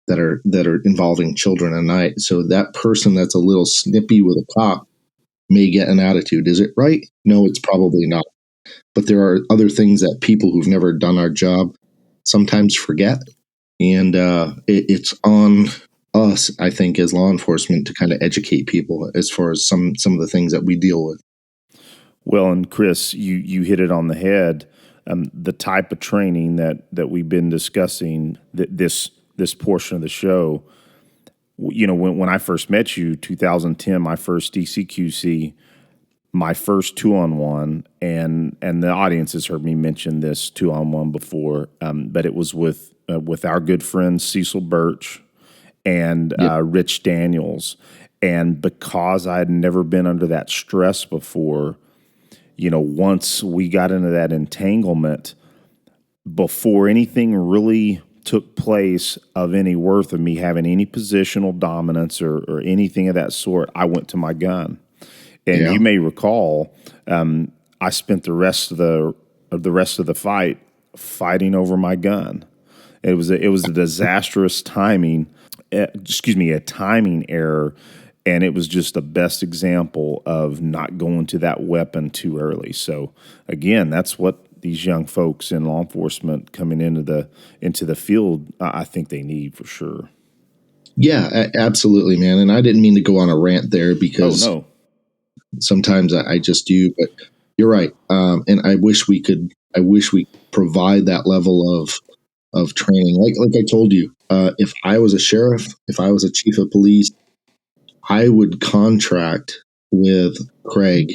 that are involving children a night. So that person that's a little snippy with a cop may get an attitude. Is it right? No, it's probably not. But there are other things that people who've never done our job sometimes forget. And it's on us, I think, as law enforcement to kind of educate people as far as some of the things that we deal with. Well, and Chris, you hit it on the head. The type of training that we've been discussing, this portion of the show, when I first met you, 2010, my first DCQC, my first 2-on-1, and the audience has heard me mention this 2-on-1 before, but it was with our good friend Cecil Birch and Rich Daniels. And because I had never been under that stress before, once we got into that entanglement, before anything really took place of any worth of me having any positional dominance or anything of that sort, I went to my gun. And you may recall, I spent the rest of the fight fighting over my gun. It was a disastrous timing. A timing error, and it was just the best example of not going to that weapon too early. So again, that's what these young folks in law enforcement coming into the field, I think they need for sure. Yeah, absolutely, man. And I didn't mean to go on a rant there because sometimes I just do, but you're right. And I wish we provide that level of training. Like I told you, if I was a sheriff, if I was a chief of police, I would contract with Craig,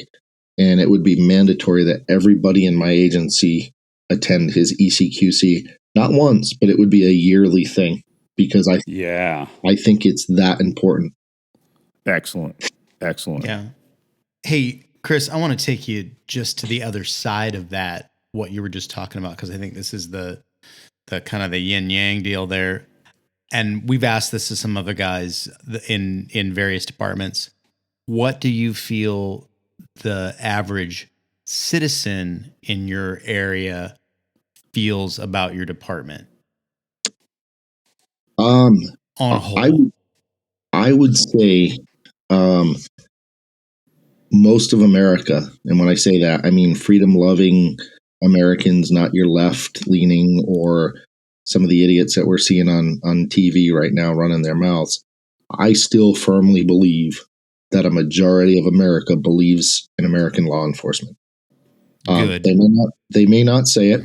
and it would be mandatory that everybody in my agency attend his ECQC, not once, but it would be a yearly thing, because I think it's that important. Excellent. Yeah. Hey, Chris, I want to take you just to the other side of that, what you were just talking about, because I think this is the kind of the yin yang deal there. And we've asked this to some other guys in various departments. What do you feel the average citizen in your area feels about your department? On a whole, I would say most of America, and when I say that, I mean freedom-loving Americans, not your left-leaning or some of the idiots that we're seeing on TV right now running their mouths. I still firmly believe that a majority of America believes in American law enforcement. Good. They may not say it,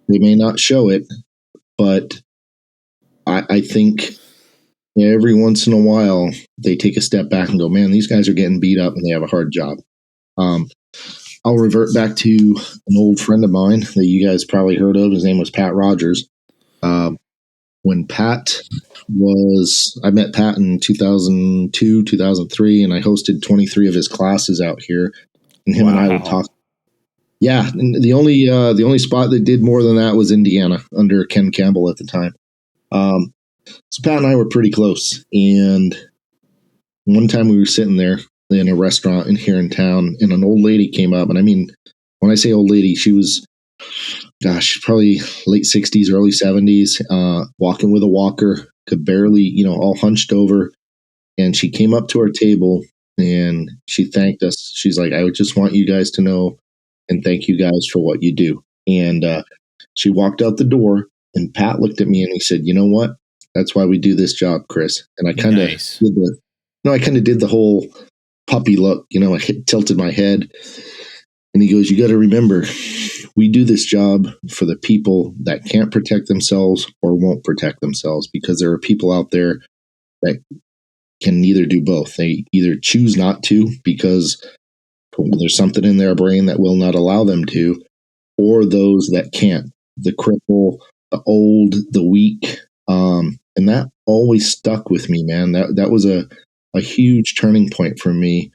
they may not show it, but I think every once in a while they take a step back and go, man, these guys are getting beat up and they have a hard job. I'll revert back to an old friend of mine that you guys probably heard of. His name was Pat Rogers. When I met Pat in 2002, 2003, and I hosted 23 of his classes out here, and him and I would talk. Yeah, and the only spot that did more than that was Indiana under Ken Campbell at the time. So Pat and I were pretty close, and one time we were sitting there in a restaurant here in town, and an old lady came up, and I mean, when I say old lady, she was, probably late 60s, early 70s, walking with a walker, could barely, all hunched over. And she came up to our table and she thanked us. She's like, I just want you guys to know and thank you guys for what you do. And she walked out the door, and Pat looked at me and he said, you know what? That's why we do this job, Chris. And I kind of did the whole puppy look, I tilted my head. And he goes, you got to remember, we do this job for the people that can't protect themselves or won't protect themselves, because there are people out there that can neither do both. They either choose not to because there's something in their brain that will not allow them to, or those that can't, the cripple, the old, the weak. And that always stuck with me, man. That was a huge turning point for me.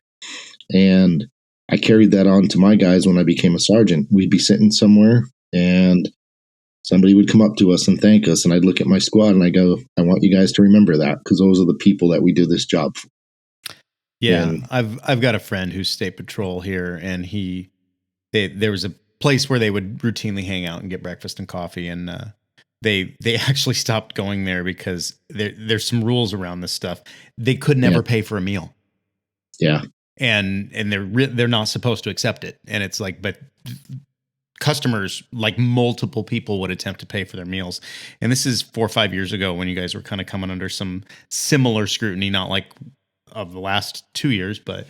And I carried that on to my guys when I became a sergeant. We'd be sitting somewhere and somebody would come up to us and thank us. And I'd look at my squad and I go, I want you guys to remember that, because those are the people that we do this job for. Yeah. And I've got a friend who's state patrol here, and there was a place where they would routinely hang out and get breakfast and coffee. And, they actually stopped going there because there's some rules around this stuff. They could never pay for a meal. Yeah. And they're not supposed to accept it. And it's like, but customers, like multiple people, would attempt to pay for their meals. And this is 4 or 5 years ago when you guys were kind of coming under some similar scrutiny, not like of the last 2 years, but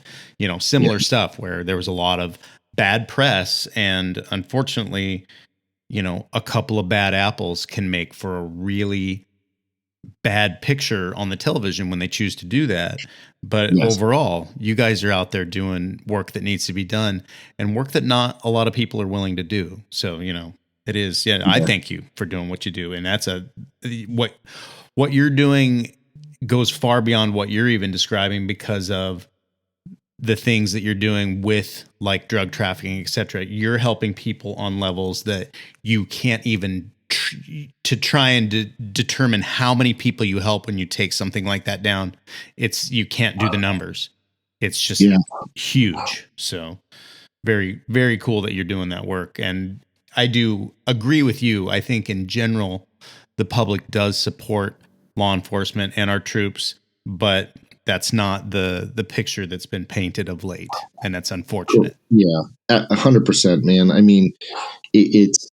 similar stuff where there was a lot of bad press. And unfortunately, a couple of bad apples can make for a really bad picture on the television when they choose to do that. But overall, you guys are out there doing work that needs to be done, and work that not a lot of people are willing to do. So, it is, I thank you for doing what you do. And that's what you're doing goes far beyond what you're even describing, because of the things that you're doing with like drug trafficking, et cetera. You're helping people on levels that you can't even to try and determine how many people you help when you take something like that down. You can't do the numbers. It's just huge. So very, very cool that you're doing that work. And I do agree with you. I think in general, the public does support law enforcement and our troops, but that's not the picture that's been painted of late. And that's unfortunate. Yeah, 100%, man. I mean, it's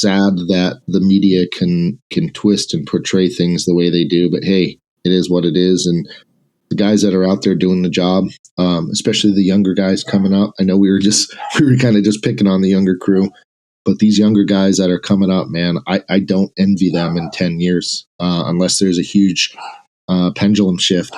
sad that the media can twist and portray things the way they do, but hey, it is what it is. And the guys that are out there doing the job, especially the younger guys coming up. I know we were kind of just picking on the younger crew, but these younger guys that are coming up, man, I don't envy them in 10 years, unless there's a huge pendulum shift.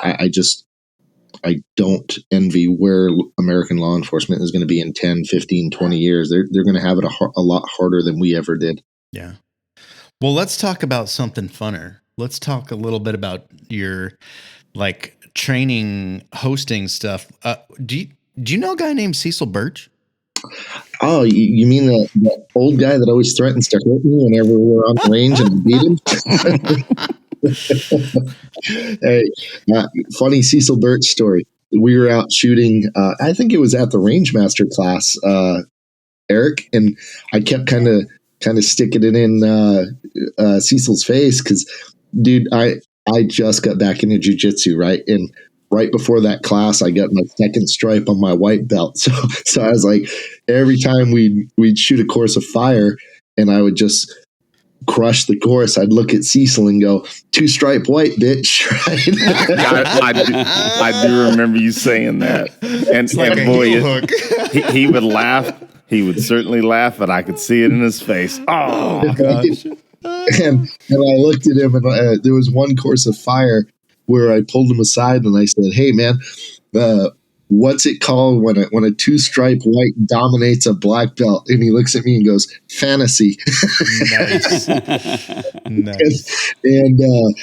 I don't envy where American law enforcement is going to be in 10, 15, 20 years. They're going to have it a lot harder than we ever did. Yeah. Well, let's talk about something funner. Let's talk a little bit about your like training hosting stuff. Do you know a guy named Cecil Birch? Oh, you mean that old guy that always threatens to hurt me whenever we're on the range and beat him? Hey, funny Cecil Birch story. We were out shooting. I think it was at the Rangemaster class, Eric, and I kept kind of sticking it in Cecil's face because, dude, I just got back into jiu-jitsu, right? And right before that class, I got my second stripe on my white belt. So I was like, every time we'd shoot a course of fire, and I would just crush the course, I'd look at Cecil and go, 2-stripe white, bitch. Right? I do remember you saying that. And boy, he would laugh. He would certainly laugh, but I could see it in his face. Oh, gosh. And I looked at him, and there was one course of fire where I pulled him aside and I said, hey, man, what's it called when a 2-stripe white dominates a black belt? And he looks at me and goes, fantasy. Nice. Nice. And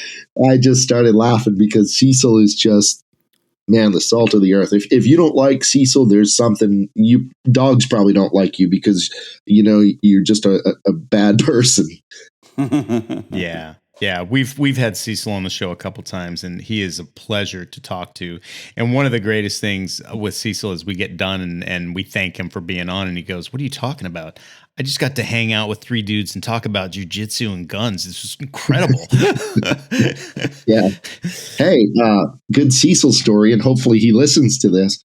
I just started laughing because Cecil is just, man, the salt of the earth. If you don't like Cecil, there's something dogs probably don't like you because, you're just a bad person. Yeah. Yeah, we've had Cecil on the show a couple times, and he is a pleasure to talk to. And one of the greatest things with Cecil is we get done and we thank him for being on, and he goes, "What are you talking about? I just got to hang out with 3 dudes and talk about jujitsu and guns. This was incredible." Yeah. Hey, good Cecil story, and hopefully he listens to this.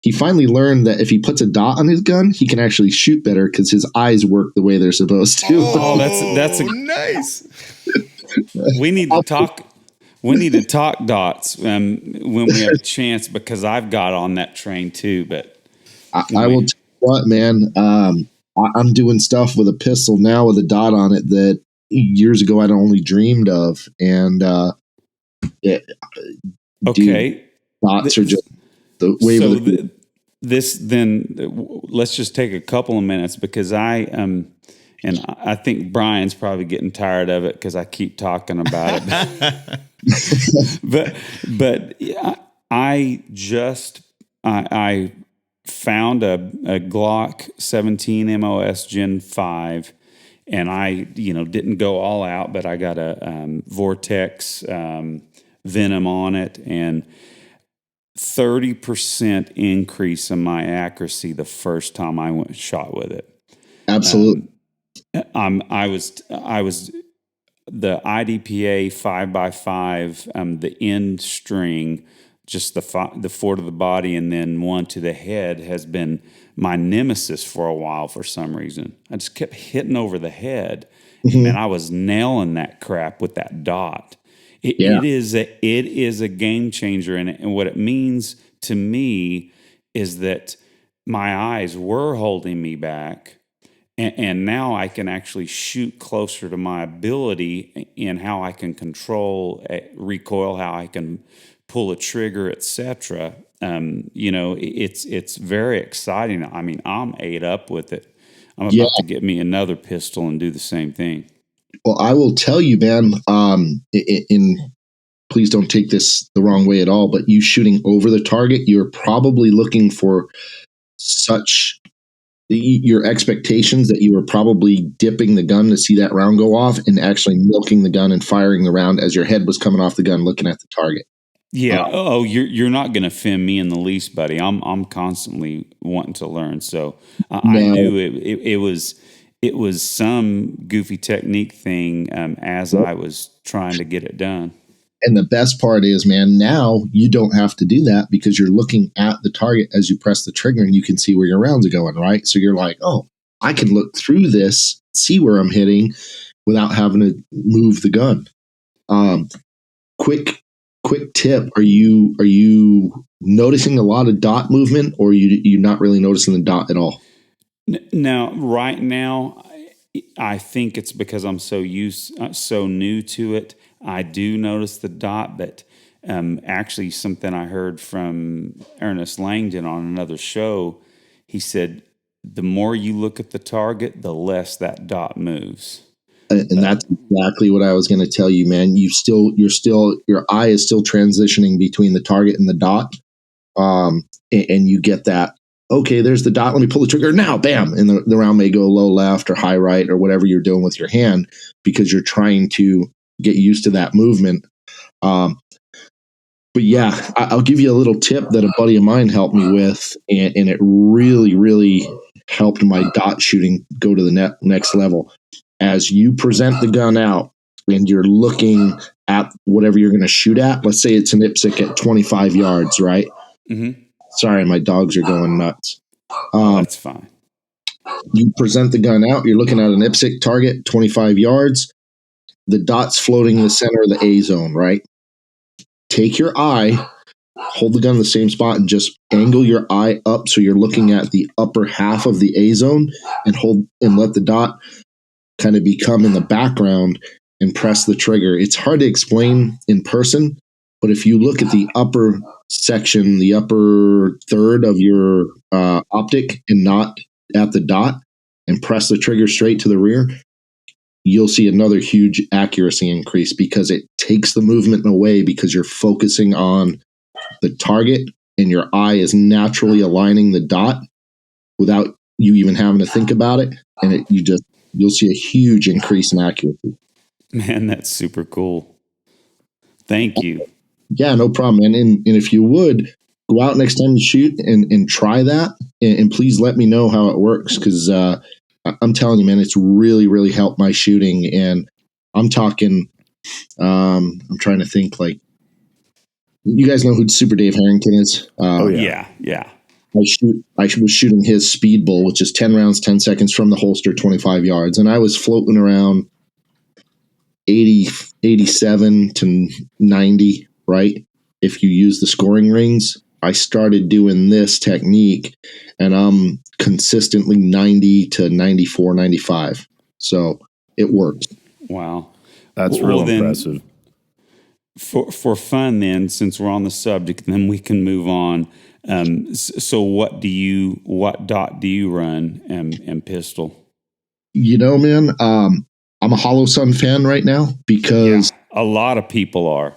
He finally learned that if he puts a dot on his gun, he can actually shoot better because his eyes work the way they're supposed to. Oh, that's nice. We need to talk. We need to talk dots when we have a chance, because I've got on that train too. But I will tell you what, man. I'm doing stuff with a pistol now with a dot on it that years ago I'd only dreamed of, and okay, dots are just the wave of the. Let's just take a couple of minutes, because and I think Brian's probably getting tired of it because I keep talking about it. but I found a Glock 17 MOS Gen 5, and I didn't go all out, but I got a Vortex Venom on it, and 30% increase in my accuracy the first time I went shot with it. Absolutely. I was the IDPA 5x5, the end string, just the 4 to the body and then 1 to the head, has been my nemesis for a while for some reason. I just kept hitting over the head, and I was nailing that crap with that dot. It is a game changer, and what it means to me is that my eyes were holding me back. And now I can actually shoot closer to my ability in how I can control recoil, how I can pull a trigger, etc. It's very exciting. I mean, I'm ate up with it. I'm about to get me another pistol and do the same thing. Well, I will tell you, man. Please don't take this the wrong way at all, but you shooting over the target, you're probably looking for such your expectations that you were probably dipping the gun to see that round go off, and actually milking the gun and firing the round as your head was coming off the gun, looking at the target. Yeah. You're not going to offend me in the least, buddy. I'm constantly wanting to learn. So I knew it was some goofy technique thing as I was trying to get it done. And the best part is, man, now you don't have to do that because you're looking at the target as you press the trigger, and you can see where your rounds are going, right? So you're like, oh, I can look through this, see where I'm hitting without having to move the gun. Quick tip. Are you noticing a lot of dot movement, or you not really noticing the dot at all? Now, right now, I think it's because I'm so new to it. I do notice the dot, but actually something I heard from Ernest Langdon on another show, he said, the more you look at the target, the less that dot moves. And that's exactly what I was going to tell you, man. Your eye is still transitioning between the target and the dot. And you get that, okay, there's the dot. Let me pull the trigger now, bam. And the round may go low left or high right or whatever you're doing with your hand, because you're trying to get used to that movement. But yeah, I'll give you a little tip that a buddy of mine helped me with, and it really, really helped my dot shooting go to the next level. As you present the gun out and you're looking at whatever you're going to shoot at, let's say it's an IPSC at 25 yards, right? Mm-hmm. Sorry, my dogs are going nuts. That's fine. You present the gun out, you're looking at an IPSC target, 25 yards. The dot's floating in the center of the A zone, right? Take your eye, hold the gun in the same spot, and just angle your eye up so you're looking at the upper half of the A zone, and let the dot kind of become in the background and press the trigger. It's hard to explain in person, but if you look at the upper section, the upper third of your optic, and not at the dot, and press the trigger straight to the rear, you'll see another huge accuracy increase, because it takes the movement away because you're focusing on the target and your eye is naturally aligning the dot without you even having to think about it. And you'll see a huge increase in accuracy. Man, that's super cool. Thank you. Yeah, no problem. And if you would go out next time you shoot and try that, and please let me know how it works, because I'm telling you, man, it's really, really helped my shooting. And I'm talking, I'm trying to think, like, you guys know who Super Dave Harrington is? Yeah. I was shooting his speed bull, which is 10 rounds, 10 seconds from the holster, 25 yards. And I was floating around 80, 87 to 90, right? If you use the scoring rings, I started doing this technique and I'm consistently 90 to 94, 95. So it works. Wow. That's real impressive. For fun, then, since we're on the subject, then we can move on. So what dot do you run in pistol? You know, man, I'm a Hollow Sun fan right now because a lot of people are.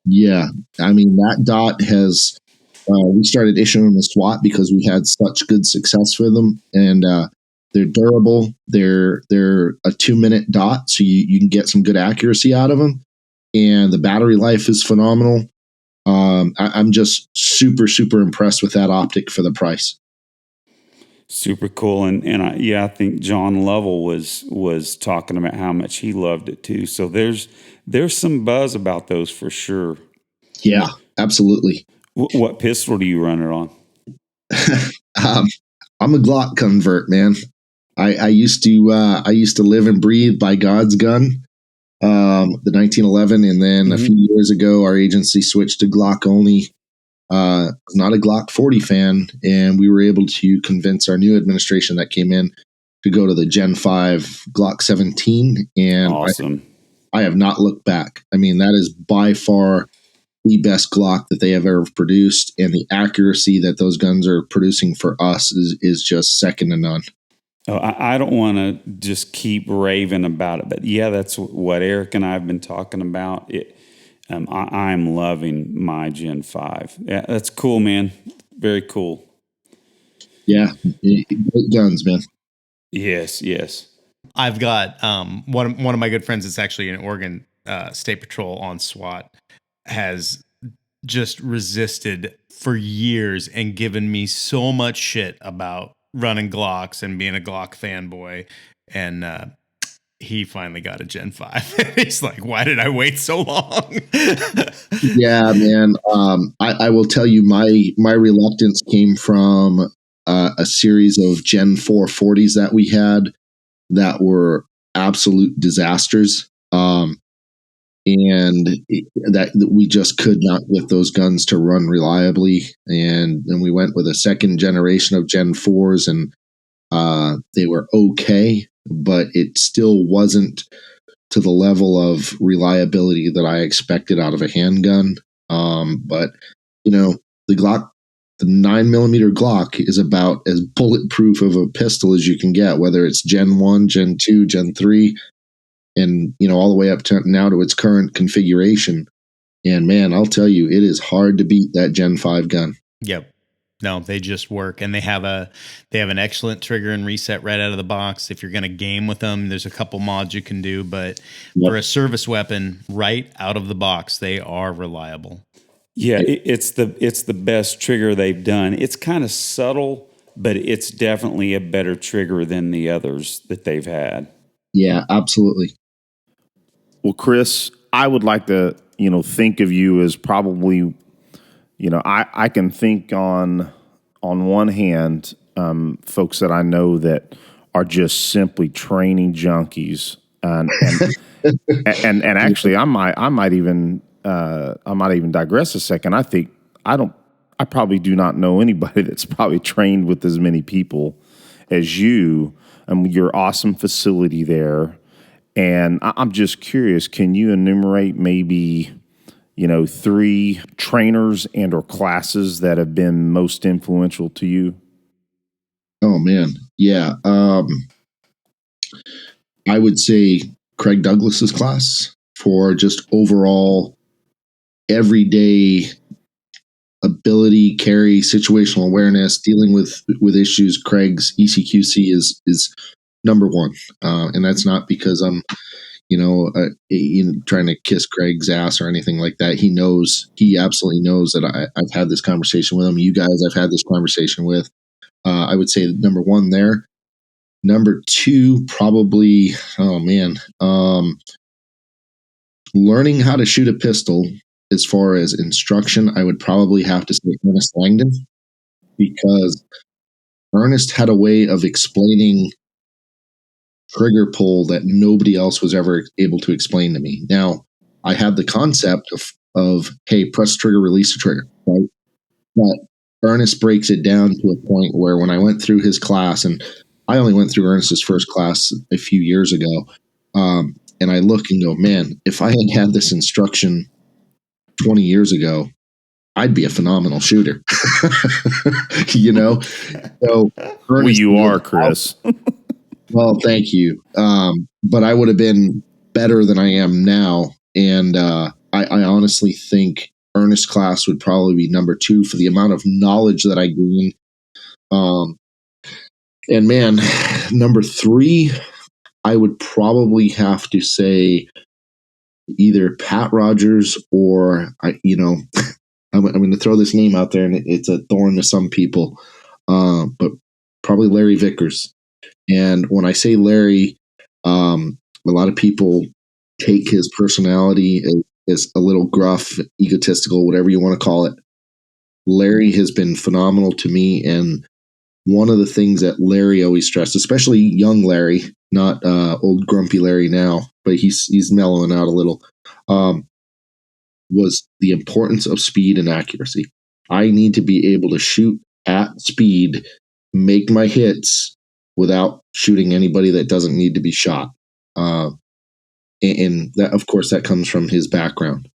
Yeah, I mean that dot has. We started issuing them a SWAT because we had such good success with them, and they're durable. They're a 2-minute dot, so you can get some good accuracy out of them, and the battery life is phenomenal. I'm just super impressed with that optic for the price. Super cool, and I think John Lovell was talking about how much he loved it too. So there's some buzz about those for sure. Yeah, absolutely. What pistol do you run it on? I'm a Glock convert, man. I used to live and breathe by God's gun, the 1911, and then a few years ago, our agency switched to Glock only. Not a Glock 40 fan, and we were able to convince our new administration that came in to go to the Gen 5 Glock 17, and awesome. I have not looked back. I mean, that is by far the best Glock that they have ever produced, and the accuracy that those guns are producing for us is just second to none. Oh, I don't want to just keep raving about it, but yeah, that's what Eric and I have been talking about. I'm loving my Gen 5. Yeah, that's cool, man. Very cool. Yeah, great guns, man. Yes. I've got one of my good friends that's actually in Oregon State Patrol on SWAT has just resisted for years and given me so much shit about running Glocks and being a Glock fanboy. And he finally got a Gen 5. He's like, why did I wait so long? Yeah, man. I will tell you, my reluctance came from a series of Gen 440s that we had that were absolute disasters. And that we just could not get those guns to run reliably. And then we went with a second generation of Gen 4s, and they were okay, but it still wasn't to the level of reliability that I expected out of a handgun. But the Glock, the 9mm Glock, is about as bulletproof of a pistol as you can get, whether it's Gen 1, Gen 2, Gen 3, and all the way up to now to its current configuration. And man, I'll tell you, it is hard to beat that Gen 5 gun. Yep. No, they just work, and they have an excellent trigger and reset right out of the box. If you're going to game with them, there's a couple mods you can do, but for a service weapon, right out of the box, they are reliable. Yeah, it's the best trigger they've done. It's kind of subtle, but it's definitely a better trigger than the others that they've had. Yeah, absolutely. Well, Chris, I would like to, think of you as probably, I can think on one hand, folks that I know that are just simply training junkies, and actually, I might even digress a second. I probably do not know anybody that's probably trained with as many people as you. Your awesome facility there. And I'm just curious, can you enumerate maybe, 3 trainers and or classes that have been most influential to you? Oh, man. Yeah. I would say Craig Douglas's class for just overall everyday ability, carry, situational awareness, dealing with issues. Craig's ECQC is number one. And that's not because I'm trying to kiss Craig's ass or anything like that. He absolutely knows that I've had this conversation with him. You guys, I've had this conversation with. I would say number one there. Number two, probably, learning how to shoot a pistol. As far as instruction, I would probably have to say Ernest Langdon, because Ernest had a way of explaining trigger pull that nobody else was ever able to explain to me. Now, I had the concept of hey, press trigger, release the trigger, right? But Ernest breaks it down to a point where when I went through his class, and I only went through Ernest's first class a few years ago, and I look and go, man, if I had this instruction 20 years ago, I'd be a phenomenal shooter. So well, you are, Chris. Well, thank you. But I would have been better than I am now. And I honestly think Ernest class would probably be number two for the amount of knowledge that I gained. And man, number three, I would probably have to say either Pat Rogers or, I'm going to throw this name out there, and it's a thorn to some people, but probably Larry Vickers. And when I say Larry, a lot of people take his personality as a little gruff, egotistical, whatever you want to call it. Larry has been phenomenal to me. And one of the things that Larry always stressed, especially young Larry, not old grumpy Larry now, but he's mellowing out a little, was the importance of speed and accuracy. I need to be able to shoot at speed, make my hits without shooting anybody that doesn't need to be shot. And that, of course, that comes from his background.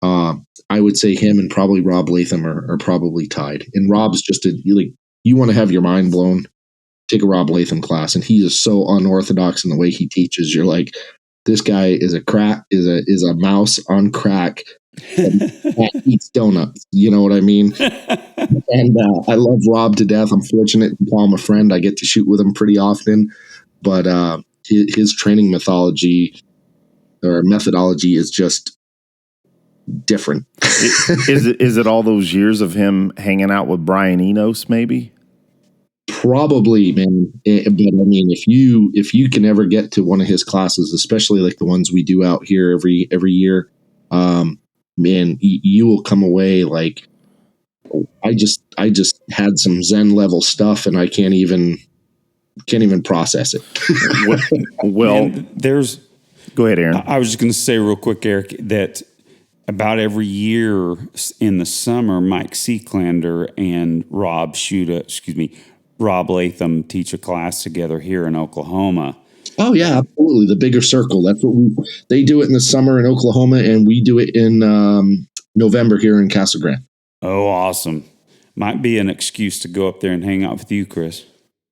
I would say him and probably Rob Latham are probably tied. And Rob's just you want to have your mind blown, take a Rob Latham class, and he is so unorthodox in the way he teaches. You're like, this guy is a mouse on crack that eats donuts. You know what I mean? And I love Rob to death. I'm fortunate to call him a friend. I get to shoot with him pretty often, but his training methodology is just different. Is it all those years of him hanging out with Brian Enos, maybe? Probably, man. But I mean, if you can ever get to one of his classes, especially like the ones we do out here every year, man, you will come away like, I just had some Zen level stuff, and I can't even process it. Well, go ahead, Aaron. I was just going to say real quick, Eric, that about every year in the summer, Mike Seeklander and Rob Latham teach a class together here in Oklahoma. Oh yeah, absolutely. The Bigger Circle. That's what they do it in the summer in Oklahoma, and we do it in November here in Casa Grande. Oh, awesome. Might be an excuse to go up there and hang out with you, Chris.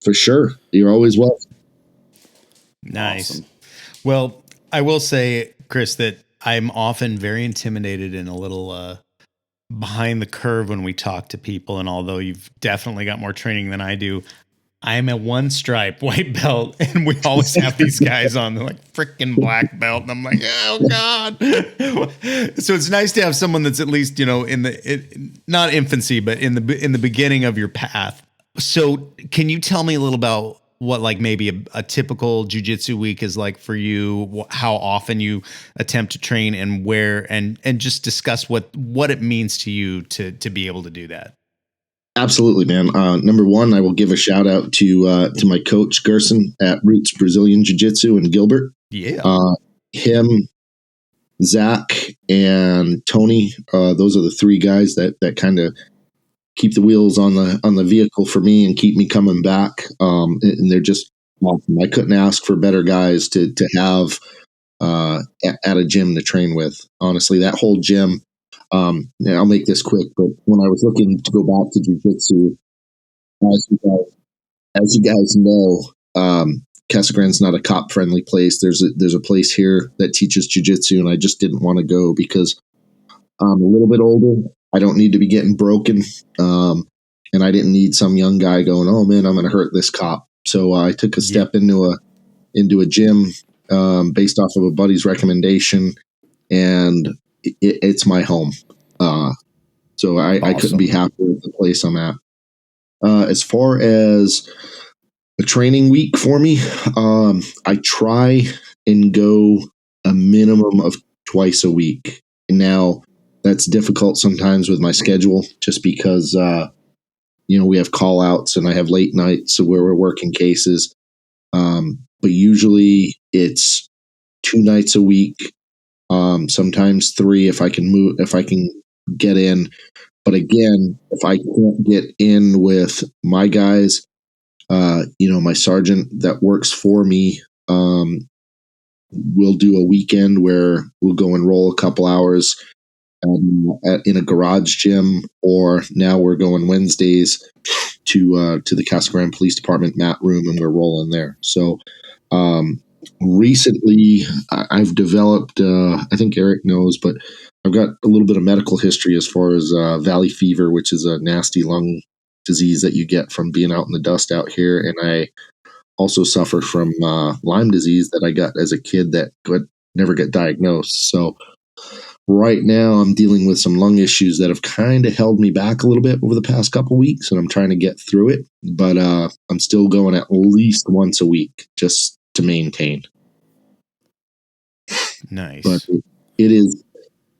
For sure. You're always welcome. Nice. Awesome. Well, I will say, Chris, that I'm often very intimidated and a little behind the curve when we talk to people. And although you've definitely got more training than I do, I'm a one stripe white belt, and we always have these guys on the like freaking black belt, and I'm like, oh God. So it's nice to have someone that's at least, not infancy, but in the beginning of your path. So can you tell me a little about what like maybe a typical jiu-jitsu week is like for you, how often you attempt to train, and where, and just discuss what it means to you to be able to do that? Absolutely, man. Number one, I will give a shout out to my coach Gerson at Roots Brazilian Jiu-Jitsu in Gilbert. Yeah. Him, Zach, and Tony. Those are the three guys that kind of keep the wheels on the vehicle for me and keep me coming back. And they're just awesome. I couldn't ask for better guys to have at a gym to train with. Honestly, that whole gym. I'll make this quick, but when I was looking to go back to jiu-jitsu, as you guys know, Casa Grande's not a cop-friendly place. There's a place here that teaches jiu-jitsu, and I just didn't want to go because I'm a little bit older. I don't need to be getting broken, and I didn't need some young guy going, "Oh man, I'm going to hurt this cop." So I took a step into a gym based off of a buddy's recommendation, and it's my home. So I couldn't be happier with the place I'm at. As far as a training week for me, I try and go a minimum of twice a week. Now, that's difficult sometimes with my schedule just because, we have call outs and I have late nights where we're working cases. But usually it's 2 nights a week, sometimes 3 if I can get in. But again, if I can't get in with my guys, my sergeant that works for me, we'll do a weekend where we'll go and roll a couple hours in a garage gym, or now we're going Wednesdays to the Casa Grande Police Department mat room, and we're rolling there. So recently, I've developed. I think Eric knows, but I've got a little bit of medical history as far as valley fever, which is a nasty lung disease that you get from being out in the dust out here, and I also suffer from Lyme disease that I got as a kid that could never get diagnosed. So right now I'm dealing with some lung issues that have kind of held me back a little bit over the past couple weeks, and I'm trying to get through it. But I'm still going at least once a week just to maintain. Nice. But it is,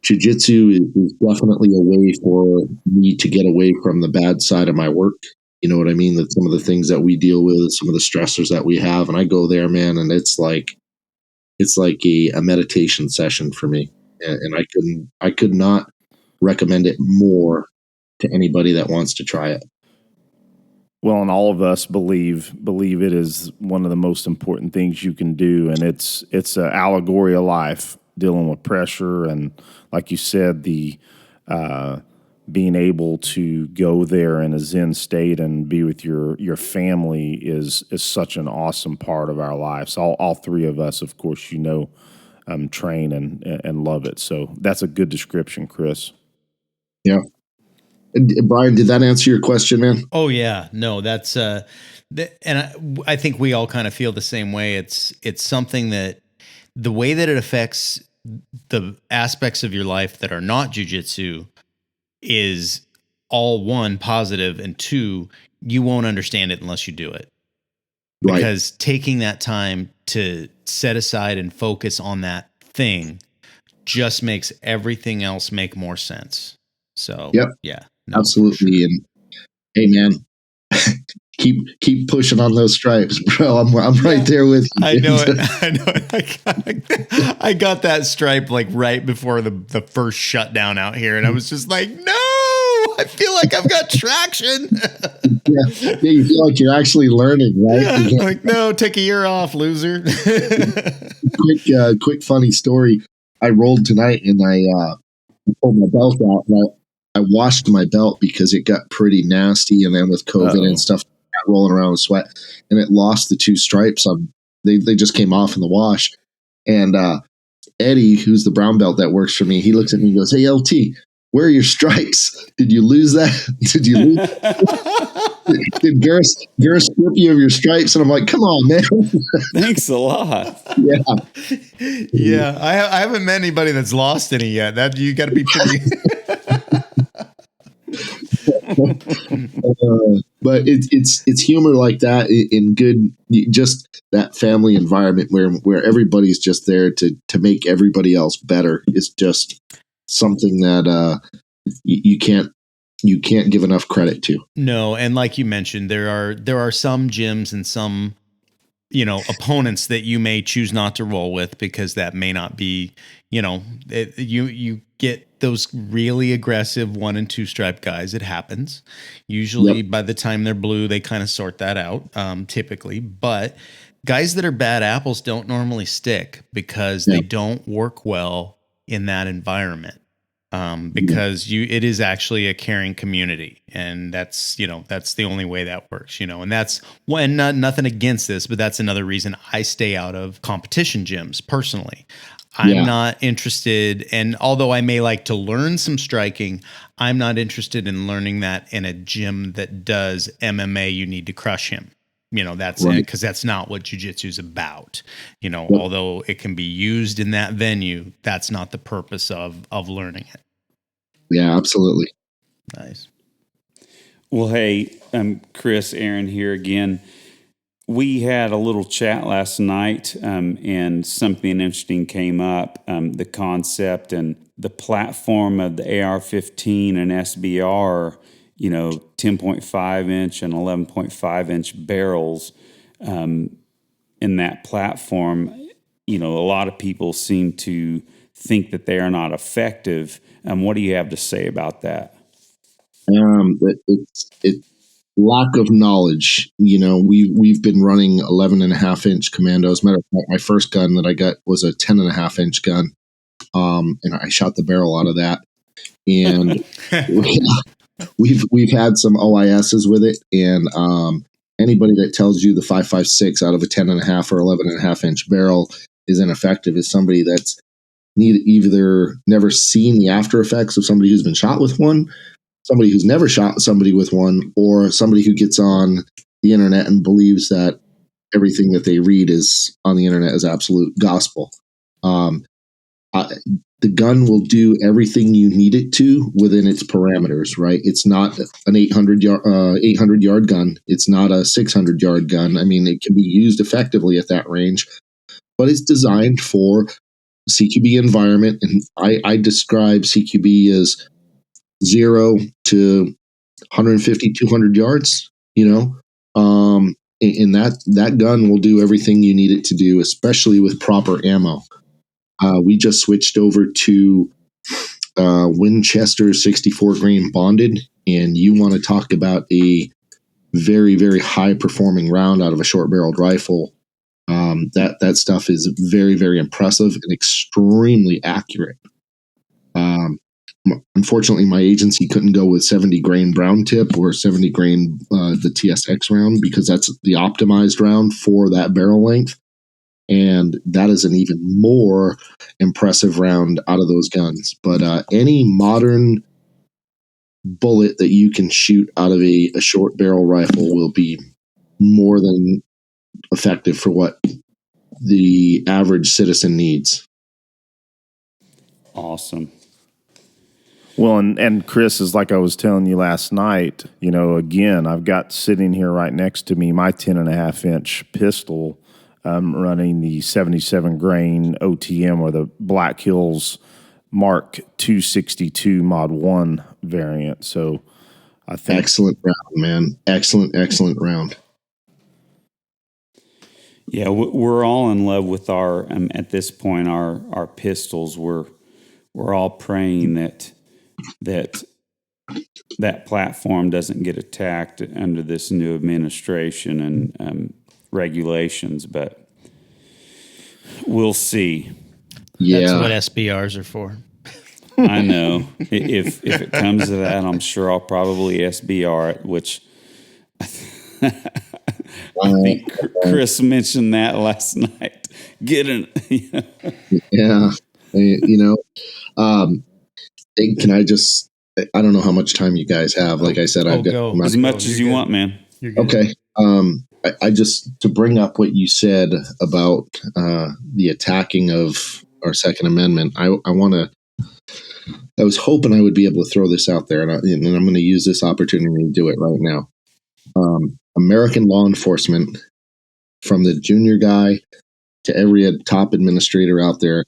jiu-jitsu is definitely a way for me to get away from the bad side of my work. You know what I mean? That some of the things that we deal with, some of the stressors that we have, and I go there, man, and it's like a meditation session for me. And I could not recommend it more to anybody that wants to try it. Well, and all of us believe it is one of the most important things you can do, and it's an allegory of life, dealing with pressure, and like you said, the being able to go there in a Zen state and be with your family is such an awesome part of our lives. All 3 of us, of course, train and love it. So that's a good description, Chris. Yeah. Brian, did that answer your question, man? Oh yeah, no, that's and I think we all kind of feel the same way. It's something that the way that it affects the aspects of your life that are not jiu-jitsu is all, 1, positive, and 2, you won't understand it unless you do it. Right. Because taking that time to set aside and focus on that thing just makes everything else make more sense. So, yep. Yeah. No, absolutely. Sure. And hey, man, keep pushing on those stripes, bro. I'm right there with you. I know it. I got that stripe like right before the first shutdown out here, and I was just like, no, I feel like I've got traction. yeah, you feel like you're actually learning, right? Yeah, like, no, take a year off, loser. Quick funny story. I rolled tonight, and I pulled my belt out, and I washed my belt because it got pretty nasty, and then with COVID and stuff, rolling around with sweat, and it lost the 2 stripes. They just came off in the wash. And Eddie, who's the brown belt that works for me, he looks at me and goes, "Hey, LT, where are your stripes? Did you lose that? Did you lose? Did Garrett strip you of your stripes?" And I'm like, "Come on, man." Thanks a lot. Yeah. I haven't met anybody that's lost any yet. That you got to be pretty. But it's humor like that in good, just that family environment where everybody's just there to make everybody else better is just something that you can't give enough credit to. No, and like you mentioned, there are some gyms and some opponents that you may choose not to roll with because that may not be, you get those really aggressive 1 and 2 stripe guys. It happens. Usually by the time they're blue, they kind of sort that out, typically. But guys that are bad apples don't normally stick because they don't work well in that environment. Because it is actually a caring community, and that's the only way that works, and that's when nothing against this, but that's another reason I stay out of competition gyms personally. I'm not interested. And although I may like to learn some striking, I'm not interested in learning that in a gym that does MMA. You need to crush him. that's Right. it, because that's not what jiu-jitsu is about. Yep. Although it can be used in that venue, that's not the purpose of learning it. Yeah, absolutely. Nice. Well, hey, Chris, Aaron here again. We had a little chat last night, and something interesting came up. The concept and the platform of the AR-15 and SBR, 10.5 inch and 11.5 inch barrels in that platform. A lot of people seem to think that they are not effective. What do you have to say about that? It's lack of knowledge. We've been running 11.5 inch commandos. Matter of fact, my first gun that I got was a 10.5 inch gun. And I shot the barrel out of that. And we've had some OISs with it. And anybody that tells you the 5.56 out of a 10.5 or 11.5 inch barrel is ineffective is somebody that's either never seen the after effects of somebody who's been shot with one, somebody who's never shot somebody with one, or somebody who gets on the internet and believes that everything that they read is on the internet is absolute gospel. The gun will do everything you need it to within its parameters, right? It's not an 800 yard gun. It's not a 600 yard gun. I mean, it can be used effectively at that range, but it's designed for CQB environment. And I describe CQB as 0 to 150, 200 yards, and that gun will do everything you need it to do, especially with proper ammo. We just switched over to Winchester 64 grain bonded, and you want to talk about a very, very high performing round out of a short barreled rifle. That stuff is very, very impressive and extremely accurate. Unfortunately, my agency couldn't go with 70 grain brown tip or 70 grain the TSX round, because that's the optimized round for that barrel length. And that is an even more impressive round out of those guns. But any modern bullet that you can shoot out of a short barrel rifle will be more than effective for what the average citizen needs. Awesome. Well, and Chris, is like I was telling you last night, again, I've got sitting here right next to me my 10.5 inch pistol, running the 77 grain OTM, or the Black Hills Mark 262 Mod 1 variant. So I think. Excellent round, man. Excellent round. Yeah, we're all in love with our at this point our pistols. We're all praying that platform doesn't get attacked under this new administration and regulations, but we'll see. Yeah. That's what SBRs are for. I know. If it comes to that, I'm sure I'll probably SBR it, which I think Chris mentioned that last night. Yeah. Can I just, I don't know how much time you guys have. Like I said, I've got as much as you want, man. Okay. I just, to bring up what you said about the attacking of our Second Amendment, I was hoping I would be able to throw this out there, and I'm going to use this opportunity to do it right now. American law enforcement, from the junior guy to every top administrator out there,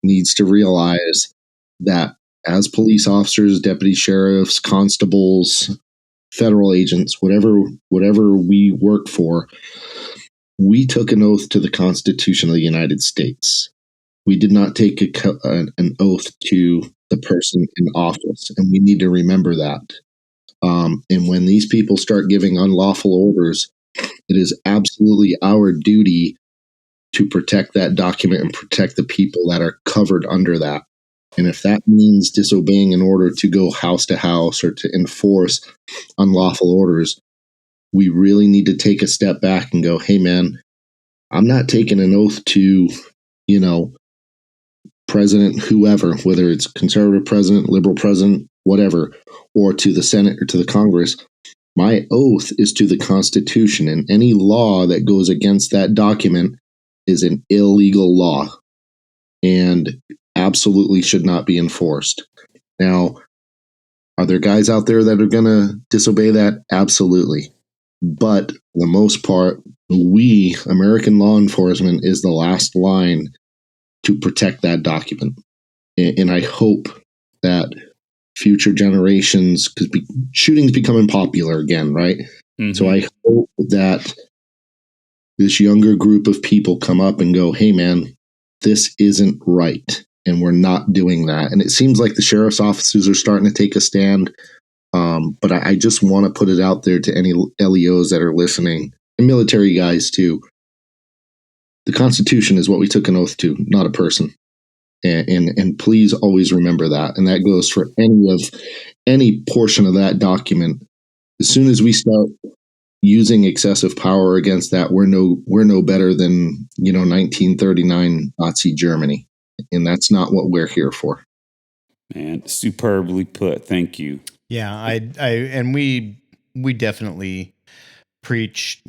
needs to realize that as police officers, deputy sheriffs, constables, federal agents, whatever we work for, we took an oath to the Constitution of the United States. We did not take an oath to the person in office, and we need to remember that. And when these people start giving unlawful orders, it is absolutely our duty to protect that document and protect the people that are covered under that. And if that means disobeying an order to go house to house or to enforce unlawful orders, we really need to take a step back and go, hey, man, I'm not taking an oath to, president, whoever, whether it's conservative president, liberal president, whatever, or to the Senate or to the Congress. My oath is to the Constitution, and any law that goes against that document is an illegal law and absolutely should not be enforced. Now, are there guys out there that are going to disobey that? Absolutely. But for the most part, we, American law enforcement, is the last line to protect that document. And I hope that future generations, because shooting's becoming popular again, right? Mm-hmm. So I hope that this younger group of people come up and go, hey, man, this isn't right. And we're not doing that. And it seems like the sheriff's offices are starting to take a stand. But I just want to put it out there to any LEOs that are listening, and military guys too. The Constitution is what we took an oath to, not a person. And please always remember that. And that goes for any portion of that document. As soon as we start using excessive power against that, we're no better than 1939 Nazi Germany, and that's not what we're here for. Man, superbly put. Thank you. Yeah, and we definitely preach,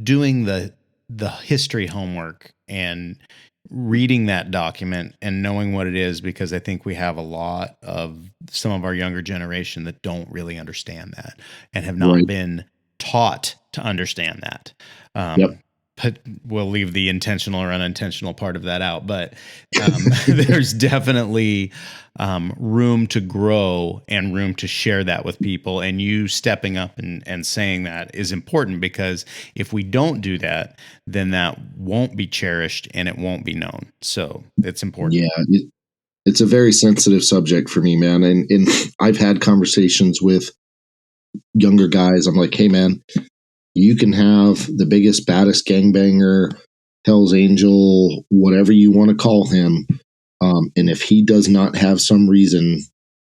doing the history homework and reading that document and knowing what it is, because I think we have a lot of some of our younger generation that don't really understand that and have not been taught to understand that. Yep. But we'll leave the intentional or unintentional part of that out. But there's definitely room to grow and room to share that with people. And you stepping up and saying that is important, because if we don't do that, then that won't be cherished and it won't be known. So it's important. Yeah, it's a very sensitive subject for me, man. And I've had conversations with younger guys. I'm like, hey, man, you can have the biggest, baddest gangbanger, Hell's Angel, whatever you want to call him. And if he does not have some reason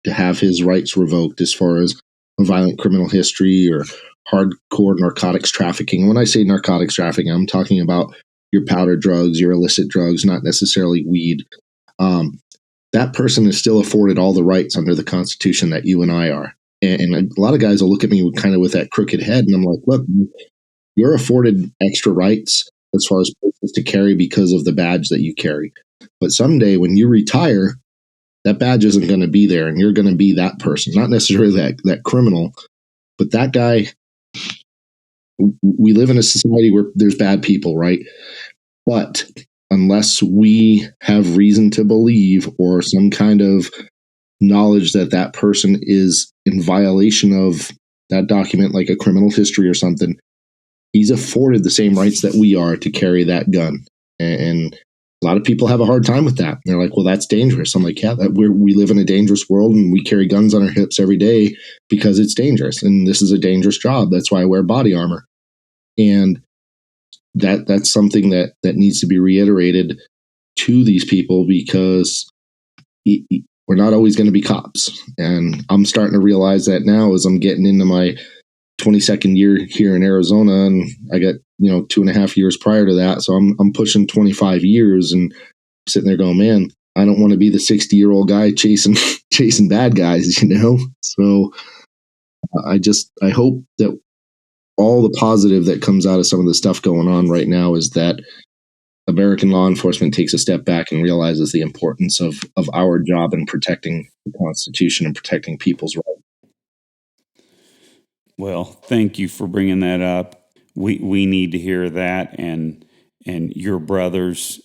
to have his rights revoked as far as a violent criminal history or hardcore narcotics trafficking. When I say narcotics trafficking, I'm talking about your powder drugs, your illicit drugs, not necessarily weed. That person is still afforded all the rights under the Constitution that you and I are. And a lot of guys will look at me kind of with that crooked head. And I'm like, look, you're afforded extra rights as far as places to carry because of the badge that you carry. But someday when you retire, that badge isn't going to be there, and you're going to be that person, not necessarily that criminal, but that guy. We live in a society where there's bad people, right? But unless we have reason to believe or some kind of knowledge that that person is in violation of that document, like a criminal history or something, he's afforded the same rights that we are to carry that gun. And a lot of people have a hard time with that. They're like, well, that's dangerous. I'm like, yeah, we live in a dangerous world, and we carry guns on our hips every day because it's dangerous. And this is a dangerous job. That's why I wear body armor. And that's something that needs to be reiterated to these people, because we're not always going to be cops. And I'm starting to realize that now as I'm getting into my 22nd year here in Arizona, and I got 2.5 years prior to that, so I'm pushing 25 years, and sitting there going, man, I don't want to be the 60-year-old guy chasing bad guys, So I hope that all the positive that comes out of some of the stuff going on right now is that American law enforcement takes a step back and realizes the importance of our job in protecting the Constitution and protecting people's rights. Well, thank you for bringing that up. We need to hear that, and your brothers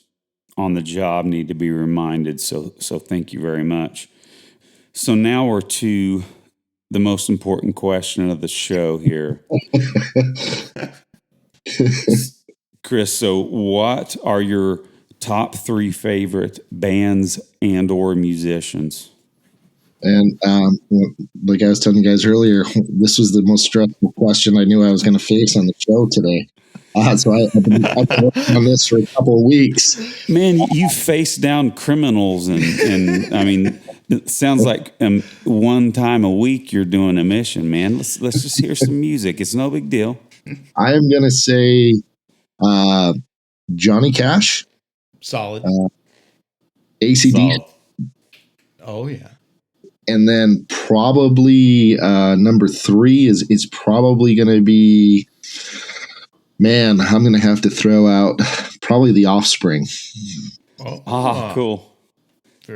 on the job need to be reminded. So thank you very much. So now we're to the most important question of the show here. Chris, so what are your top 3 favorite bands and or musicians? And like I was telling you guys earlier, this was the most stressful question I knew I was going to face on the show today. So I've been working on this for a couple of weeks. Man, you face down criminals, and I mean, it sounds like one time a week you're doing a mission, man. Let's just hear some music. It's no big deal. I am going to say Johnny Cash. Solid. ACD. Oh, yeah. And then probably number 3 is probably going to be, man, I'm going to have to throw out probably The Offspring. Cool.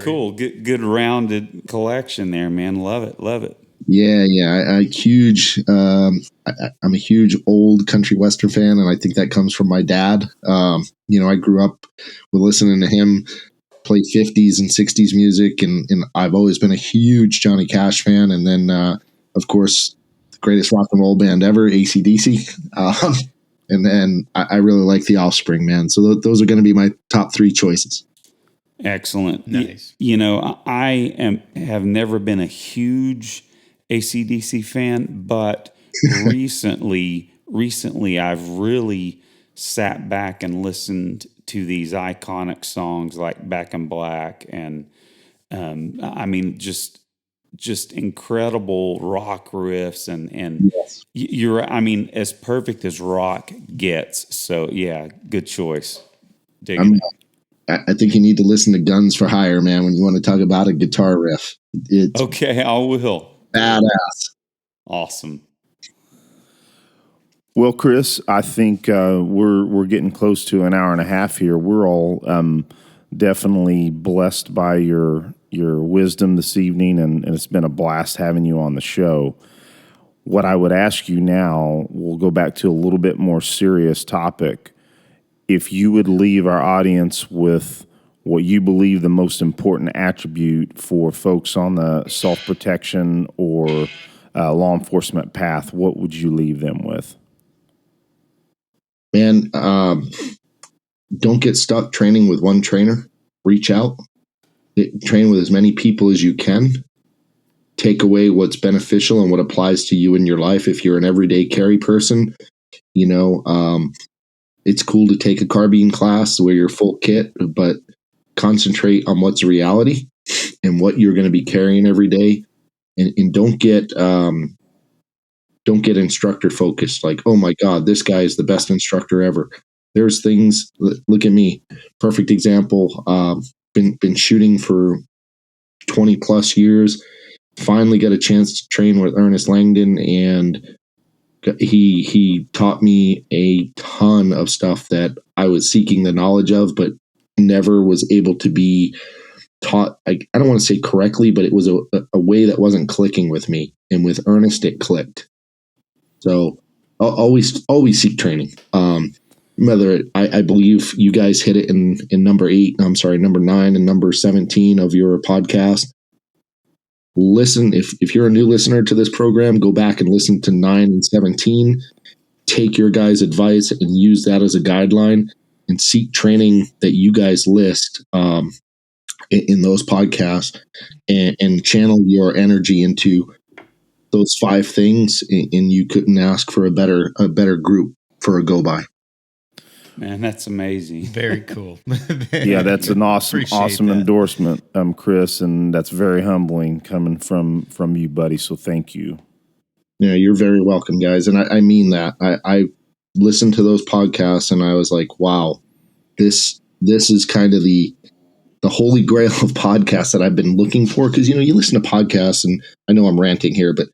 Cool. Good rounded collection there, man. Love it. Love it. Yeah. I'm a huge old country western fan, and I think that comes from my dad. I grew up with listening to him play 50s and 60s music, and I've always been a huge Johnny Cash fan. And then, of course, the greatest rock and roll band ever, AC/DC. And then I really like The Offspring, man. So those are going to be my top 3 choices. Excellent. Nice. I have never been a huge AC/DC fan, but recently I've really sat back and listened to these iconic songs like Back in Black and just incredible rock riffs and Yes. you're as perfect as rock gets. So yeah, good choice. Digging it. I think you need to listen to Guns for Hire, man, when you want to talk about a guitar riff. It's Okay, I will. badass. Awesome. Well, Chris, I think we're getting close to an hour and a half here. We're all definitely blessed by your wisdom this evening, and it's been a blast having you on the show. What I would ask you now, we'll go back to a little bit more serious topic. If you would leave our audience with what you believe the most important attribute for folks on the self-protection or law enforcement path, what would you leave them with? Man, don't get stuck training with one trainer. Reach out. Train with as many people as you can. Take away what's beneficial and what applies to you in your life. If you're an everyday carry person, it's cool to take a carbine class where you're full kit, but concentrate on what's reality and what you're going to be carrying every day. And don't get instructor focused. Like, oh my God, this guy is the best instructor ever. There's things. Look at me. Perfect example. Been shooting for 20 plus years. Finally got a chance to train with Ernest Langdon, and he taught me a ton of stuff that I was seeking the knowledge of, but never was able to be taught. I don't want to say correctly, but it was a way that wasn't clicking with me. And with Ernest, it clicked. So I'll always seek training. Whether I believe you guys hit it in number 9 and number 17 of your podcast. Listen, if you're a new listener to this program, go back and listen to 9 and 17. Take your guys' advice and use that as a guideline, and seek training that you guys list in those podcasts, and channel your energy into those 5 things. And you couldn't ask for a better group for a go by. Man, that's amazing. Very cool. Yeah, that's an awesome endorsement, Chris, and that's very humbling coming from you, buddy. So thank you. Yeah, you're very welcome, guys. And I mean that. I listened to those podcasts and I was like, wow, this is kind of the holy grail of podcasts that I've been looking for. Because, you listen to podcasts, and I know I'm ranting here, but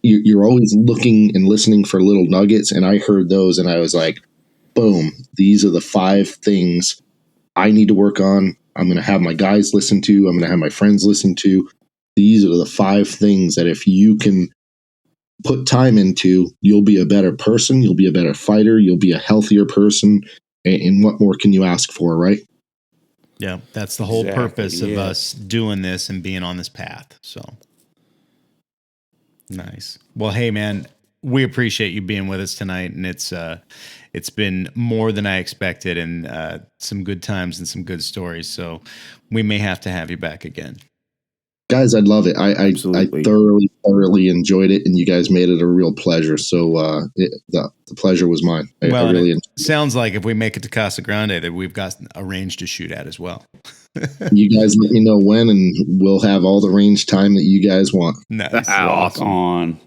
you're always looking and listening for little nuggets. And I heard those and I was like, boom, these are the 5 things I need to work on. I'm going to have my guys listen to. I'm going to have my friends listen to. These are the 5 things that if you can put time into, you'll be a better person. You'll be a better fighter. You'll be a healthier person. And what more can you ask for, right? Yeah, that's the whole purpose of us doing this and being on this path. So nice. Well, hey, man, we appreciate you being with us tonight, and it's been more than I expected, and some good times and some good stories. So we may have to have you back again. Guys, I'd love it. I thoroughly enjoyed it, and you guys made it a real pleasure. So the pleasure was mine. I really enjoyed it. Sounds like if we make it to Casa Grande, that we've got a range to shoot at as well. You guys let me know when, and we'll have all the range time that you guys want. Nice. Rock on.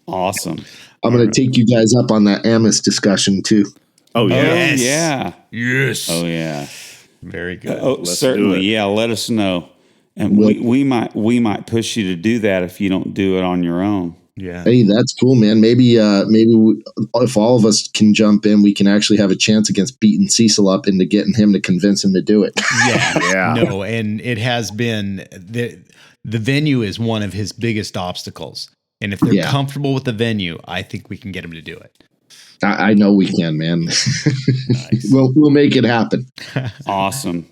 Awesome. I'm going to take you guys up on that Amos discussion too. Oh, yes. Yeah. Yes. Oh, yeah. Very good. Oh, certainly. Yeah. Let us know. And we might push you to do that if you don't do it on your own. Yeah. Hey, that's cool, man. Maybe if all of us can jump in, we can actually have a chance against beating Cecil up into getting him to convince him to do it. Yeah. No, and it has been the venue is one of his biggest obstacles. And if they're comfortable with the venue, I think we can get him to do it. I know we can, man. Nice. We'll make it happen. Awesome.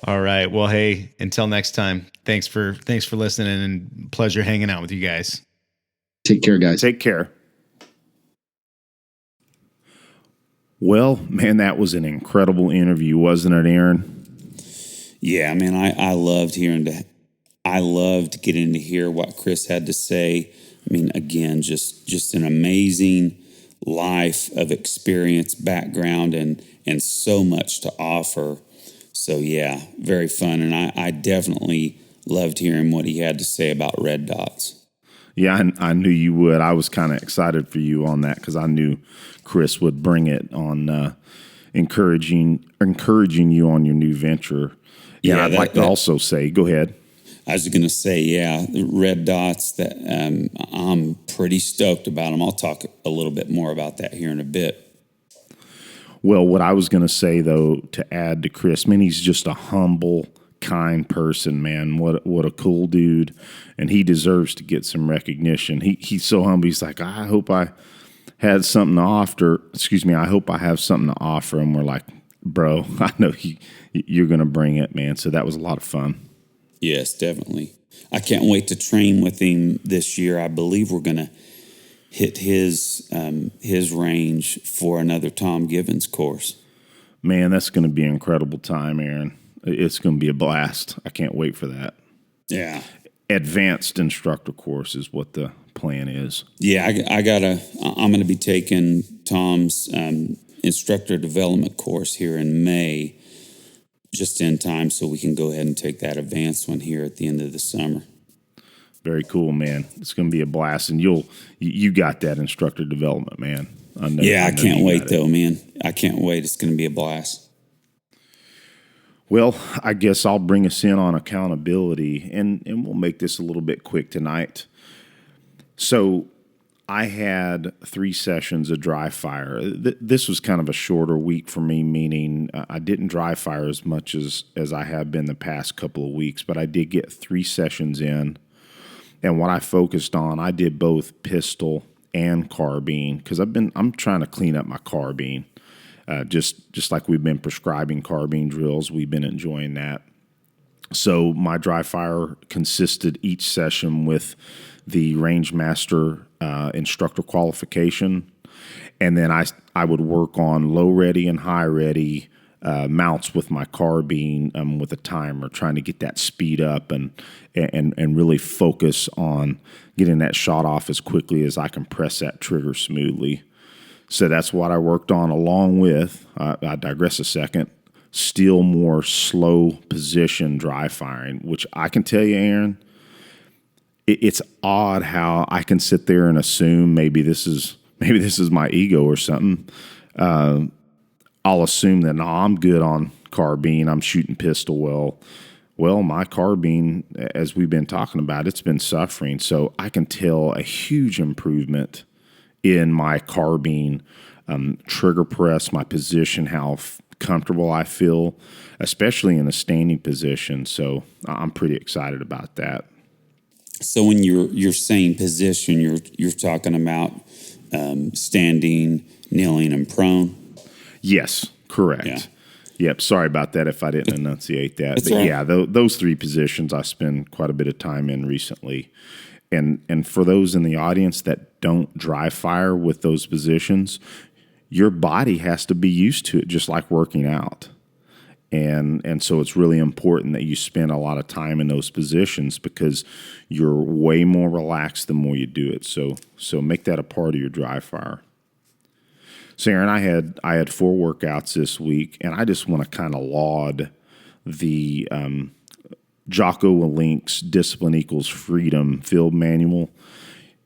All right. Well, hey, until next time, thanks for listening, and pleasure hanging out with you guys. Take care, guys. Take care. Well, man, that was an incredible interview, wasn't it, Aaron? Yeah, man, I loved getting to hear what Chris had to say. I mean, again, just an amazing life of experience, background, and so much to offer. So yeah, very fun, and I definitely loved hearing what he had to say about red dots. Yeah, I knew you would. I was kind of excited for you on that because I knew Chris would bring it on encouraging you on your new venture. Yeah, I'd like to also say, go ahead. I was going to say, the red dots, that I'm pretty stoked about them. I'll talk a little bit more about that here in a bit. Well, what I was going to say, though, to add to Chris, man, he's just a humble, kind person, man. What a cool dude, and he deserves to get some recognition. He's so humble. He's like, I hope I had something to offer. I hope I have something to offer. And we're like, bro, I know you're going to bring it, man. So that was a lot of fun. Yes, definitely. I can't wait to train with him this year. I believe we're going to hit his range for another Tom Givens course. Man, that's going to be an incredible time, Aaron. It's going to be a blast. I can't wait for that. Yeah. Advanced instructor course is what the plan is. Yeah, I'm going to be taking Tom's instructor development course here in May, just in time so we can go ahead and take that advanced one here at the end of the summer. Very cool, man. It's going to be a blast, and you got that instructor development, man. I know. Yeah, I can't wait though, man. I can't wait. It's going to be a blast. Well, I guess I'll bring us in on accountability, and we'll make this a little bit quick tonight. So I had 3 sessions of dry fire. This was kind of a shorter week for me, meaning I didn't dry fire as much as I have been the past couple of weeks, but I did get 3 sessions in. And what I focused on, I did both pistol and carbine because I'm trying to clean up my carbine. Just like we've been prescribing carbine drills, we've been enjoying that. So my dry fire consisted each session with the Rangemaster instructor qualification, and then I would work on low ready and high ready mounts with my carbine with a timer, trying to get that speed up and really focus on getting that shot off as quickly as I can press that trigger smoothly. So that's what I worked on, along with, I digress a second, still more slow position dry firing, which I can tell you, Aaron, it's odd how I can sit there and assume maybe this is my ego or something. I'll assume that I'm good on carbine, I'm shooting pistol well, my carbine, as we've been talking about, it's been suffering. So I can tell a huge improvement in my carbine trigger press, my position, how comfortable I feel, especially in a standing position. So I'm pretty excited about that. So when you're saying position, you're talking about standing, kneeling, and prone? Yes, correct. Yeah. Yep, sorry about that if I didn't enunciate that. But right. Yeah, those 3 positions I spend quite a bit of time in recently. And for those in the audience that don't dry fire with those positions, your body has to be used to it, just like working out. And so it's really important that you spend a lot of time in those positions because you're way more relaxed the more you do it. So make that a part of your dry fire. So Aaron, I had 4 workouts this week, and I just want to kind of laud the Jocko Willink's Discipline Equals Freedom field manual.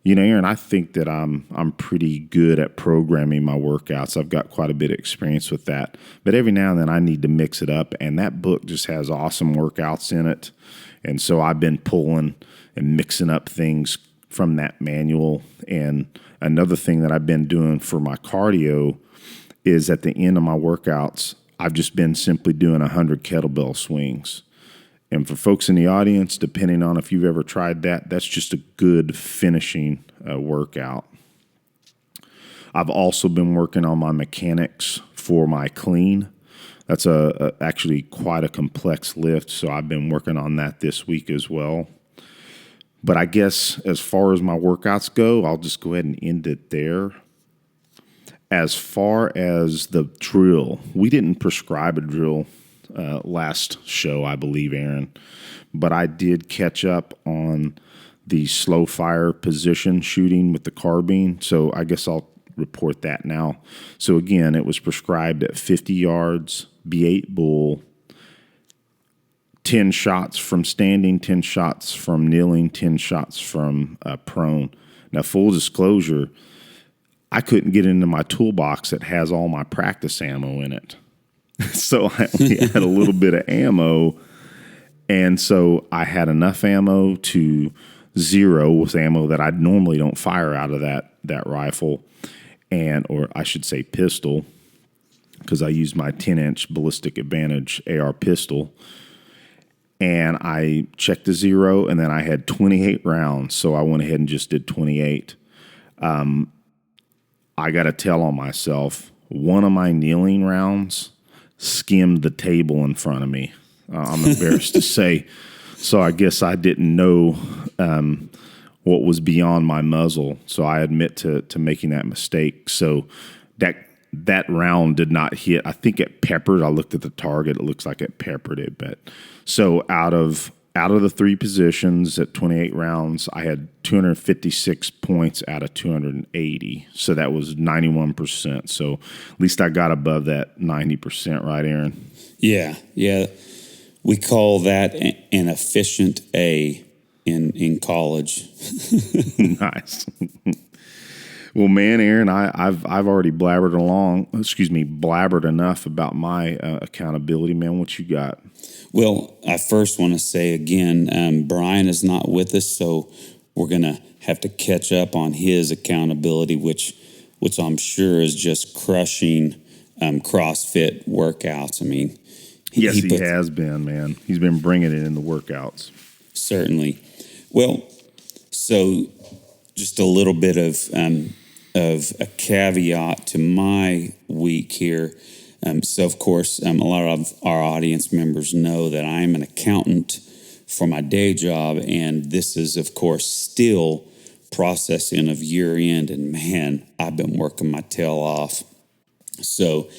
Aaron, I think that I'm pretty good at programming my workouts. I've got quite a bit of experience with that. But every now and then I need to mix it up, and that book just has awesome workouts in it. And so I've been pulling and mixing up things from that manual. And another thing that I've been doing for my cardio is at the end of my workouts, I've just been simply doing 100 kettlebell swings. And for folks in the audience, depending on if you've ever tried that, that's just a good finishing workout. I've also been working on my mechanics for my clean. That's actually quite a complex lift, so I've been working on that this week as well. But I guess as far as my workouts go, I'll just go ahead and end it there. As far as the drill, we didn't prescribe a drill last show, I believe, Aaron. But I did catch up on the slow fire position shooting with the carbine, so I guess I'll report that now. So again, it was prescribed at 50 yards, B8 bull, 10 shots from standing, 10 shots from kneeling, 10 shots from prone. Now, full disclosure, I couldn't get into my toolbox that has all my practice ammo in it. So I only had a little bit of ammo, and so I had enough ammo to zero with ammo that I normally don't fire out of that rifle, or I should say pistol, because I used my 10-inch Ballistic Advantage AR pistol, and I checked the zero, and then I had 28 rounds, so I went ahead and just did 28. I got to tell on myself, one of my kneeling rounds skimmed the table in front of me. I'm embarrassed to say. So I guess I didn't know what was beyond my muzzle. So I admit to making that mistake. So that round did not hit. I think it peppered. I looked at the target. It looks like it peppered it. But so out of the three positions at 28 rounds, I had 256 points out of 280. So that was 91%. So at least I got above that 90%, right, Aaron? Yeah. We call that an efficient A in college. Nice. Well, man, Aaron, I've already blabbered enough about my accountability, man. What you got? Well, I first want to say again, Brian is not with us, so we're going to have to catch up on his accountability, which I'm sure is just crushing CrossFit workouts. I mean, he has been, man. He's been bringing it in the workouts. Certainly. Well, so just a little bit of a caveat to my week here. So, of course, a lot of our audience members know that I'm an accountant for my day job, and this is, of course, still processing of year end, and man, I've been working my tail off. So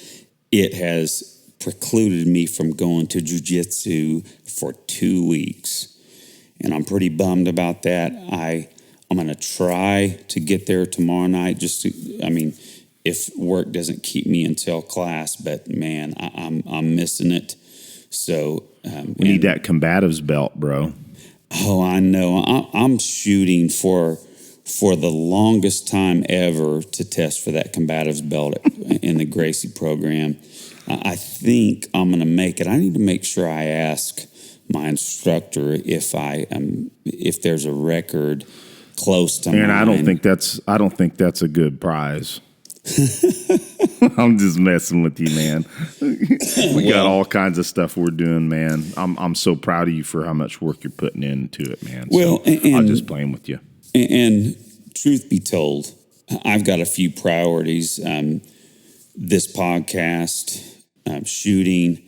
it has precluded me from going to JiuJitisu for 2 weeks, and I'm pretty bummed about that. I'm going to try to get there tomorrow night if work doesn't keep me until class, but man, I'm missing it. So we need that combatives belt, bro. Oh, I know. I'm shooting for the longest time ever to test for that combatives belt in the Gracie program. I think I'm going to make it. I need to make sure I ask my instructor if there's a record close to mine. And I don't think that's a good prize. I'm just messing with you, man. We got all kinds of stuff we're doing, man. I'm so proud of you for how much work you're putting into it, man. Well, so I'm just playing with you. And truth be told, I've got a few priorities. This podcast, shooting,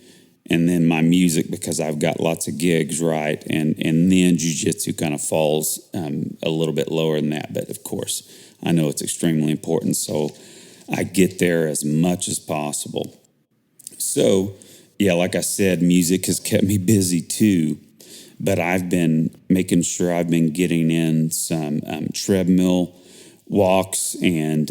and then my music, because I've got lots of gigs, right? And then jiu-jitsu kind of falls a little bit lower than that. But of course, I know it's extremely important, so I get there as much as possible. So, yeah, like I said, music has kept me busy too. But I've been making sure I've been getting in some treadmill walks, and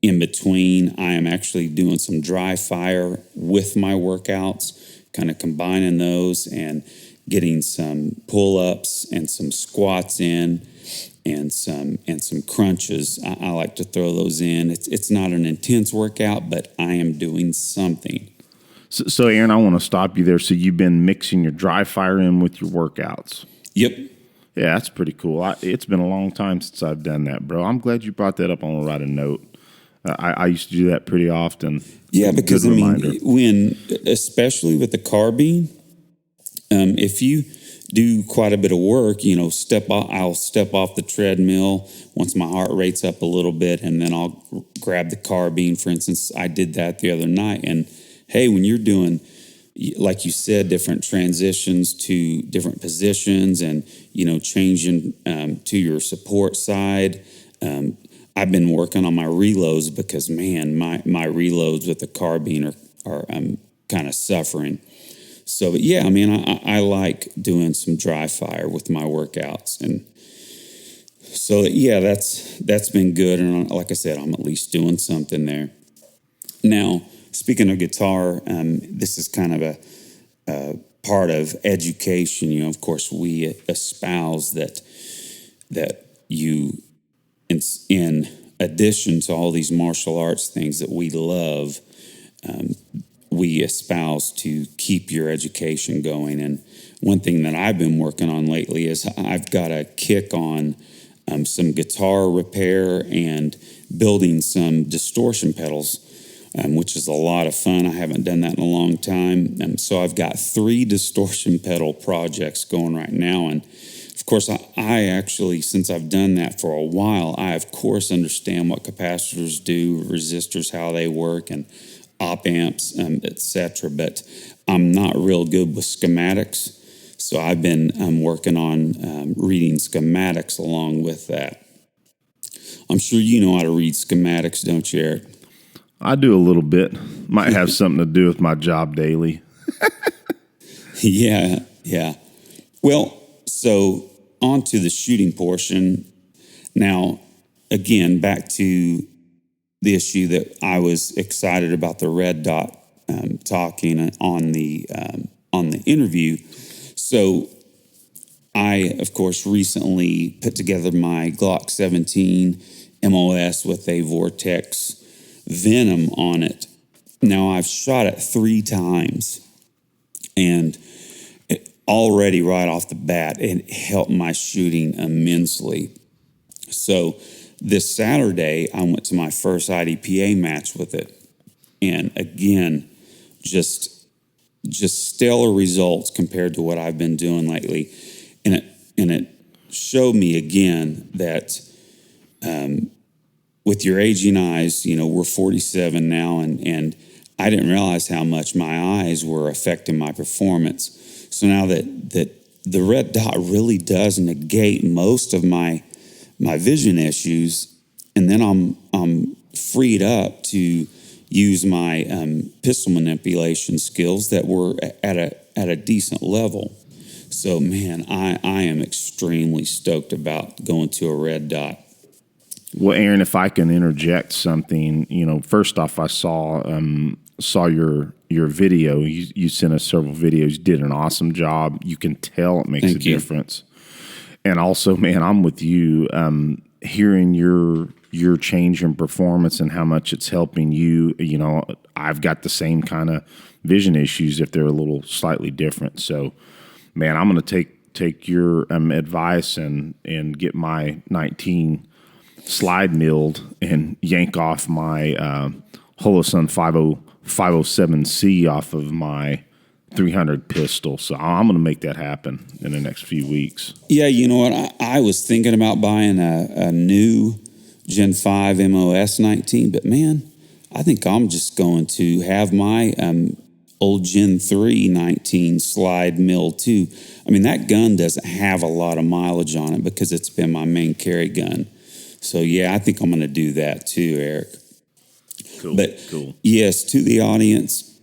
in between, I am actually doing some dry fire with my workouts, kind of combining those and getting some pull-ups and some squats in. and some crunches. I like to throw those in. It's not an intense workout, but I am doing something. So Aaron, I want to stop you there. So you've been mixing your dry fire in with your workouts. Yep. Yeah, that's pretty cool. It's been a long time since I've done that, bro. I'm glad you brought that up. I'm going to write a note. I used to do that pretty often. Yeah, because, when, especially with the carbine, if you do quite a bit of work, I'll step off the treadmill once my heart rate's up a little bit, and then I'll grab the carbine. For instance, I did that the other night. And, hey, when you're doing, like you said, different transitions to different positions and, changing to your support side, I've been working on my reloads because, man, my reloads with the carbine are kind of suffering. So, but yeah, I like doing some dry fire with my workouts. And so, yeah, that's been good. And like I said, I'm at least doing something there. Now, speaking of guitar, this is kind of a part of education. Of course, we espouse that you, in addition to all these martial arts things that we love, we espouse to keep your education going. And one thing that I've been working on lately is I've got a kick on some guitar repair and building some distortion pedals, which is a lot of fun. I haven't done that in a long time. So I've got 3 distortion pedal projects going right now. And of course, I actually, since I've done that for a while, I of course understand what capacitors do, resistors, how they work, and op amps, etc. But I'm not real good with schematics. So I've been working on reading schematics along with that. I'm sure you know how to read schematics, don't you, Eric? I do a little bit. Might have something to do with my job daily. Yeah. Well, so on to the shooting portion. Now, again, back to the issue that I was excited about the red dot talking on the interview. So I, of course, recently put together my Glock 17 MOS with a Vortex Venom on it. Now, I've shot it 3 times, and already right off the bat, it helped my shooting immensely. So this Saturday, I went to my first IDPA match with it. And again, just stellar results compared to what I've been doing lately. And it showed me again that with your aging eyes, we're 47 now, and I didn't realize how much my eyes were affecting my performance. So now that the red dot really does negate most of my vision issues, and then I'm freed up to use my pistol manipulation skills that were at a decent level. So, man, I am extremely stoked about going to a red dot. Well, Aaron, if I can interject something, first off, I saw your video. You sent us several videos. You did an awesome job. You can tell it makes Thank you. Difference. And also, man, I'm with you. Hearing your change in performance and how much it's helping you. I've got the same kind of vision issues if they're a little slightly different. So, man, I'm going to take your advice and get my 19 slide milled and yank off my Holosun 507C off of my 300 pistol. So I'm going to make that happen in the next few weeks. Yeah, you know what? I was thinking about buying a new Gen 5 MOS 19, but man, I think I'm just going to have my old Gen 3 19 slide mill too. That gun doesn't have a lot of mileage on it because it's been my main carry gun. So yeah, I think I'm going to do that too, Eric. Cool. But cool. Yes, to the audience,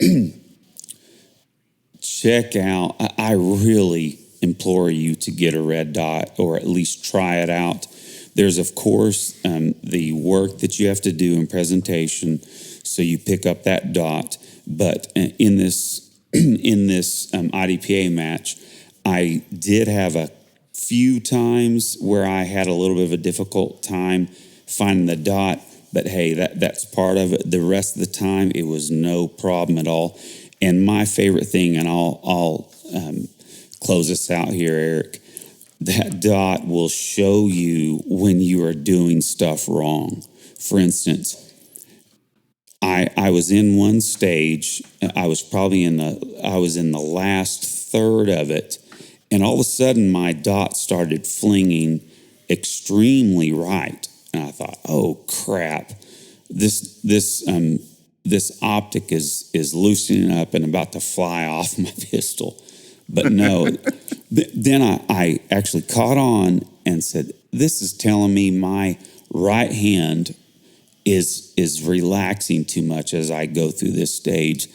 check out. I really implore you to get a red dot or at least try it out. There's, of course, the work that you have to do in presentation, so you pick up that dot. But in this IDPA match, I did have a few times where I had a little bit of a difficult time finding the dot, but hey, that's part of it. The rest of the time, it was no problem at all. And my favorite thing, and I'll close this out here, Eric, that dot will show you when you are doing stuff wrong. For instance, I was in one stage. I was in the last third of it, and all of a sudden my dot started flinging extremely right, and I thought, "Oh crap! This optic is loosening up and about to fly off my pistol." But no, then I actually caught on and said, "This is telling me my right hand is relaxing too much as I go through this stage."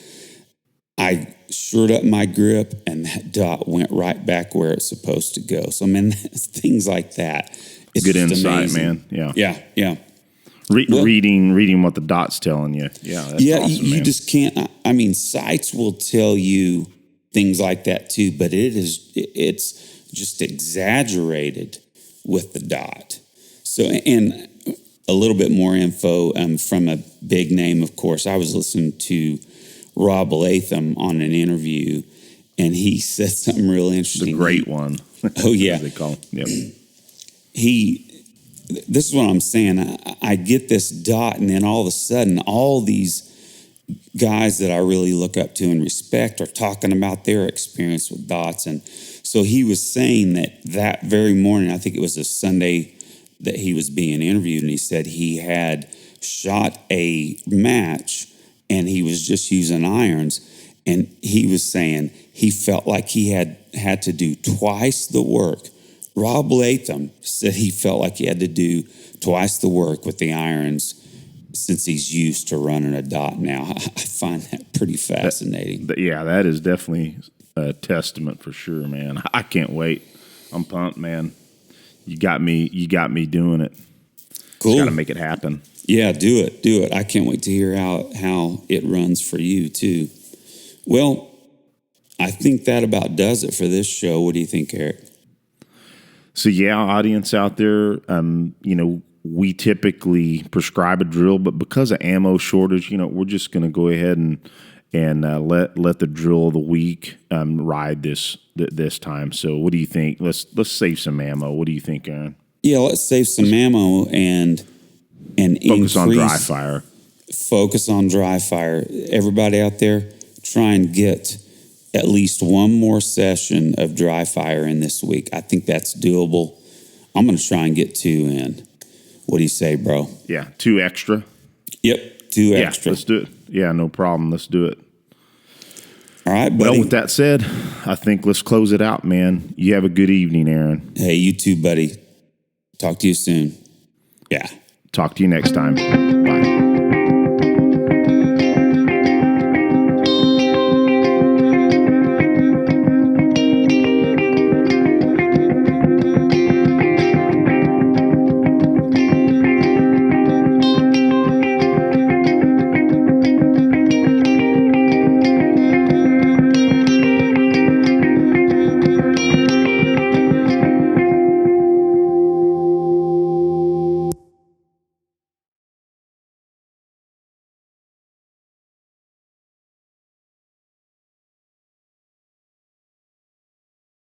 I shored up my grip, and that dot went right back where it's supposed to go. So, I mean, things like that. It's good insight, amazing. man. Yeah. Reading what the dot's telling you. Yeah, that's awesome, you man. just can't. I mean, sites will tell you things like that too, but it's just exaggerated with the dot. So, and a little bit more info from a big name, of course. I was listening to Rob Latham on an interview, and he said something real interesting. The great one. Oh, yeah. As they call him. Yep. This is what I'm saying. I get this dot, and then all of a sudden, all these guys that I really look up to and respect are talking about their experience with dots. And so he was saying that very morning, I think it was a Sunday that he was being interviewed, and he said he had shot a match and he was just using irons, and he was saying he felt like he had to do twice the work. Rob Latham said he felt like he had to do twice the work with the irons since he's used to running a dot now. I find that pretty fascinating. Yeah, that is definitely a testament for sure, man. I can't wait. I'm pumped, man. You got me doing it. Cool. Got to make it happen. Yeah, do it. I can't wait to hear how it runs for you too. Well, I think that about does it for this show. What do you think, Eric? So yeah, audience out there, we typically prescribe a drill, but because of ammo shortage, we're just going to go ahead and let the drill of the week ride this time. So what do you think? Let's save some ammo. What do you think, Aaron? Yeah, let's save some ammo and focus on dry fire. Focus on dry fire. Everybody out there, try and get at least one more session of dry fire in this week. I think that's doable. I'm going to try and get 2 in. What do you say, bro? Yeah, 2 extra. Yep, 2 extra. Let's do it. Yeah, no problem. Let's do it. All right, buddy. Well, with that said, I think let's close it out, man. You have a good evening, Aaron. Hey, you too, buddy. Talk to you soon. Yeah. Talk to you next time.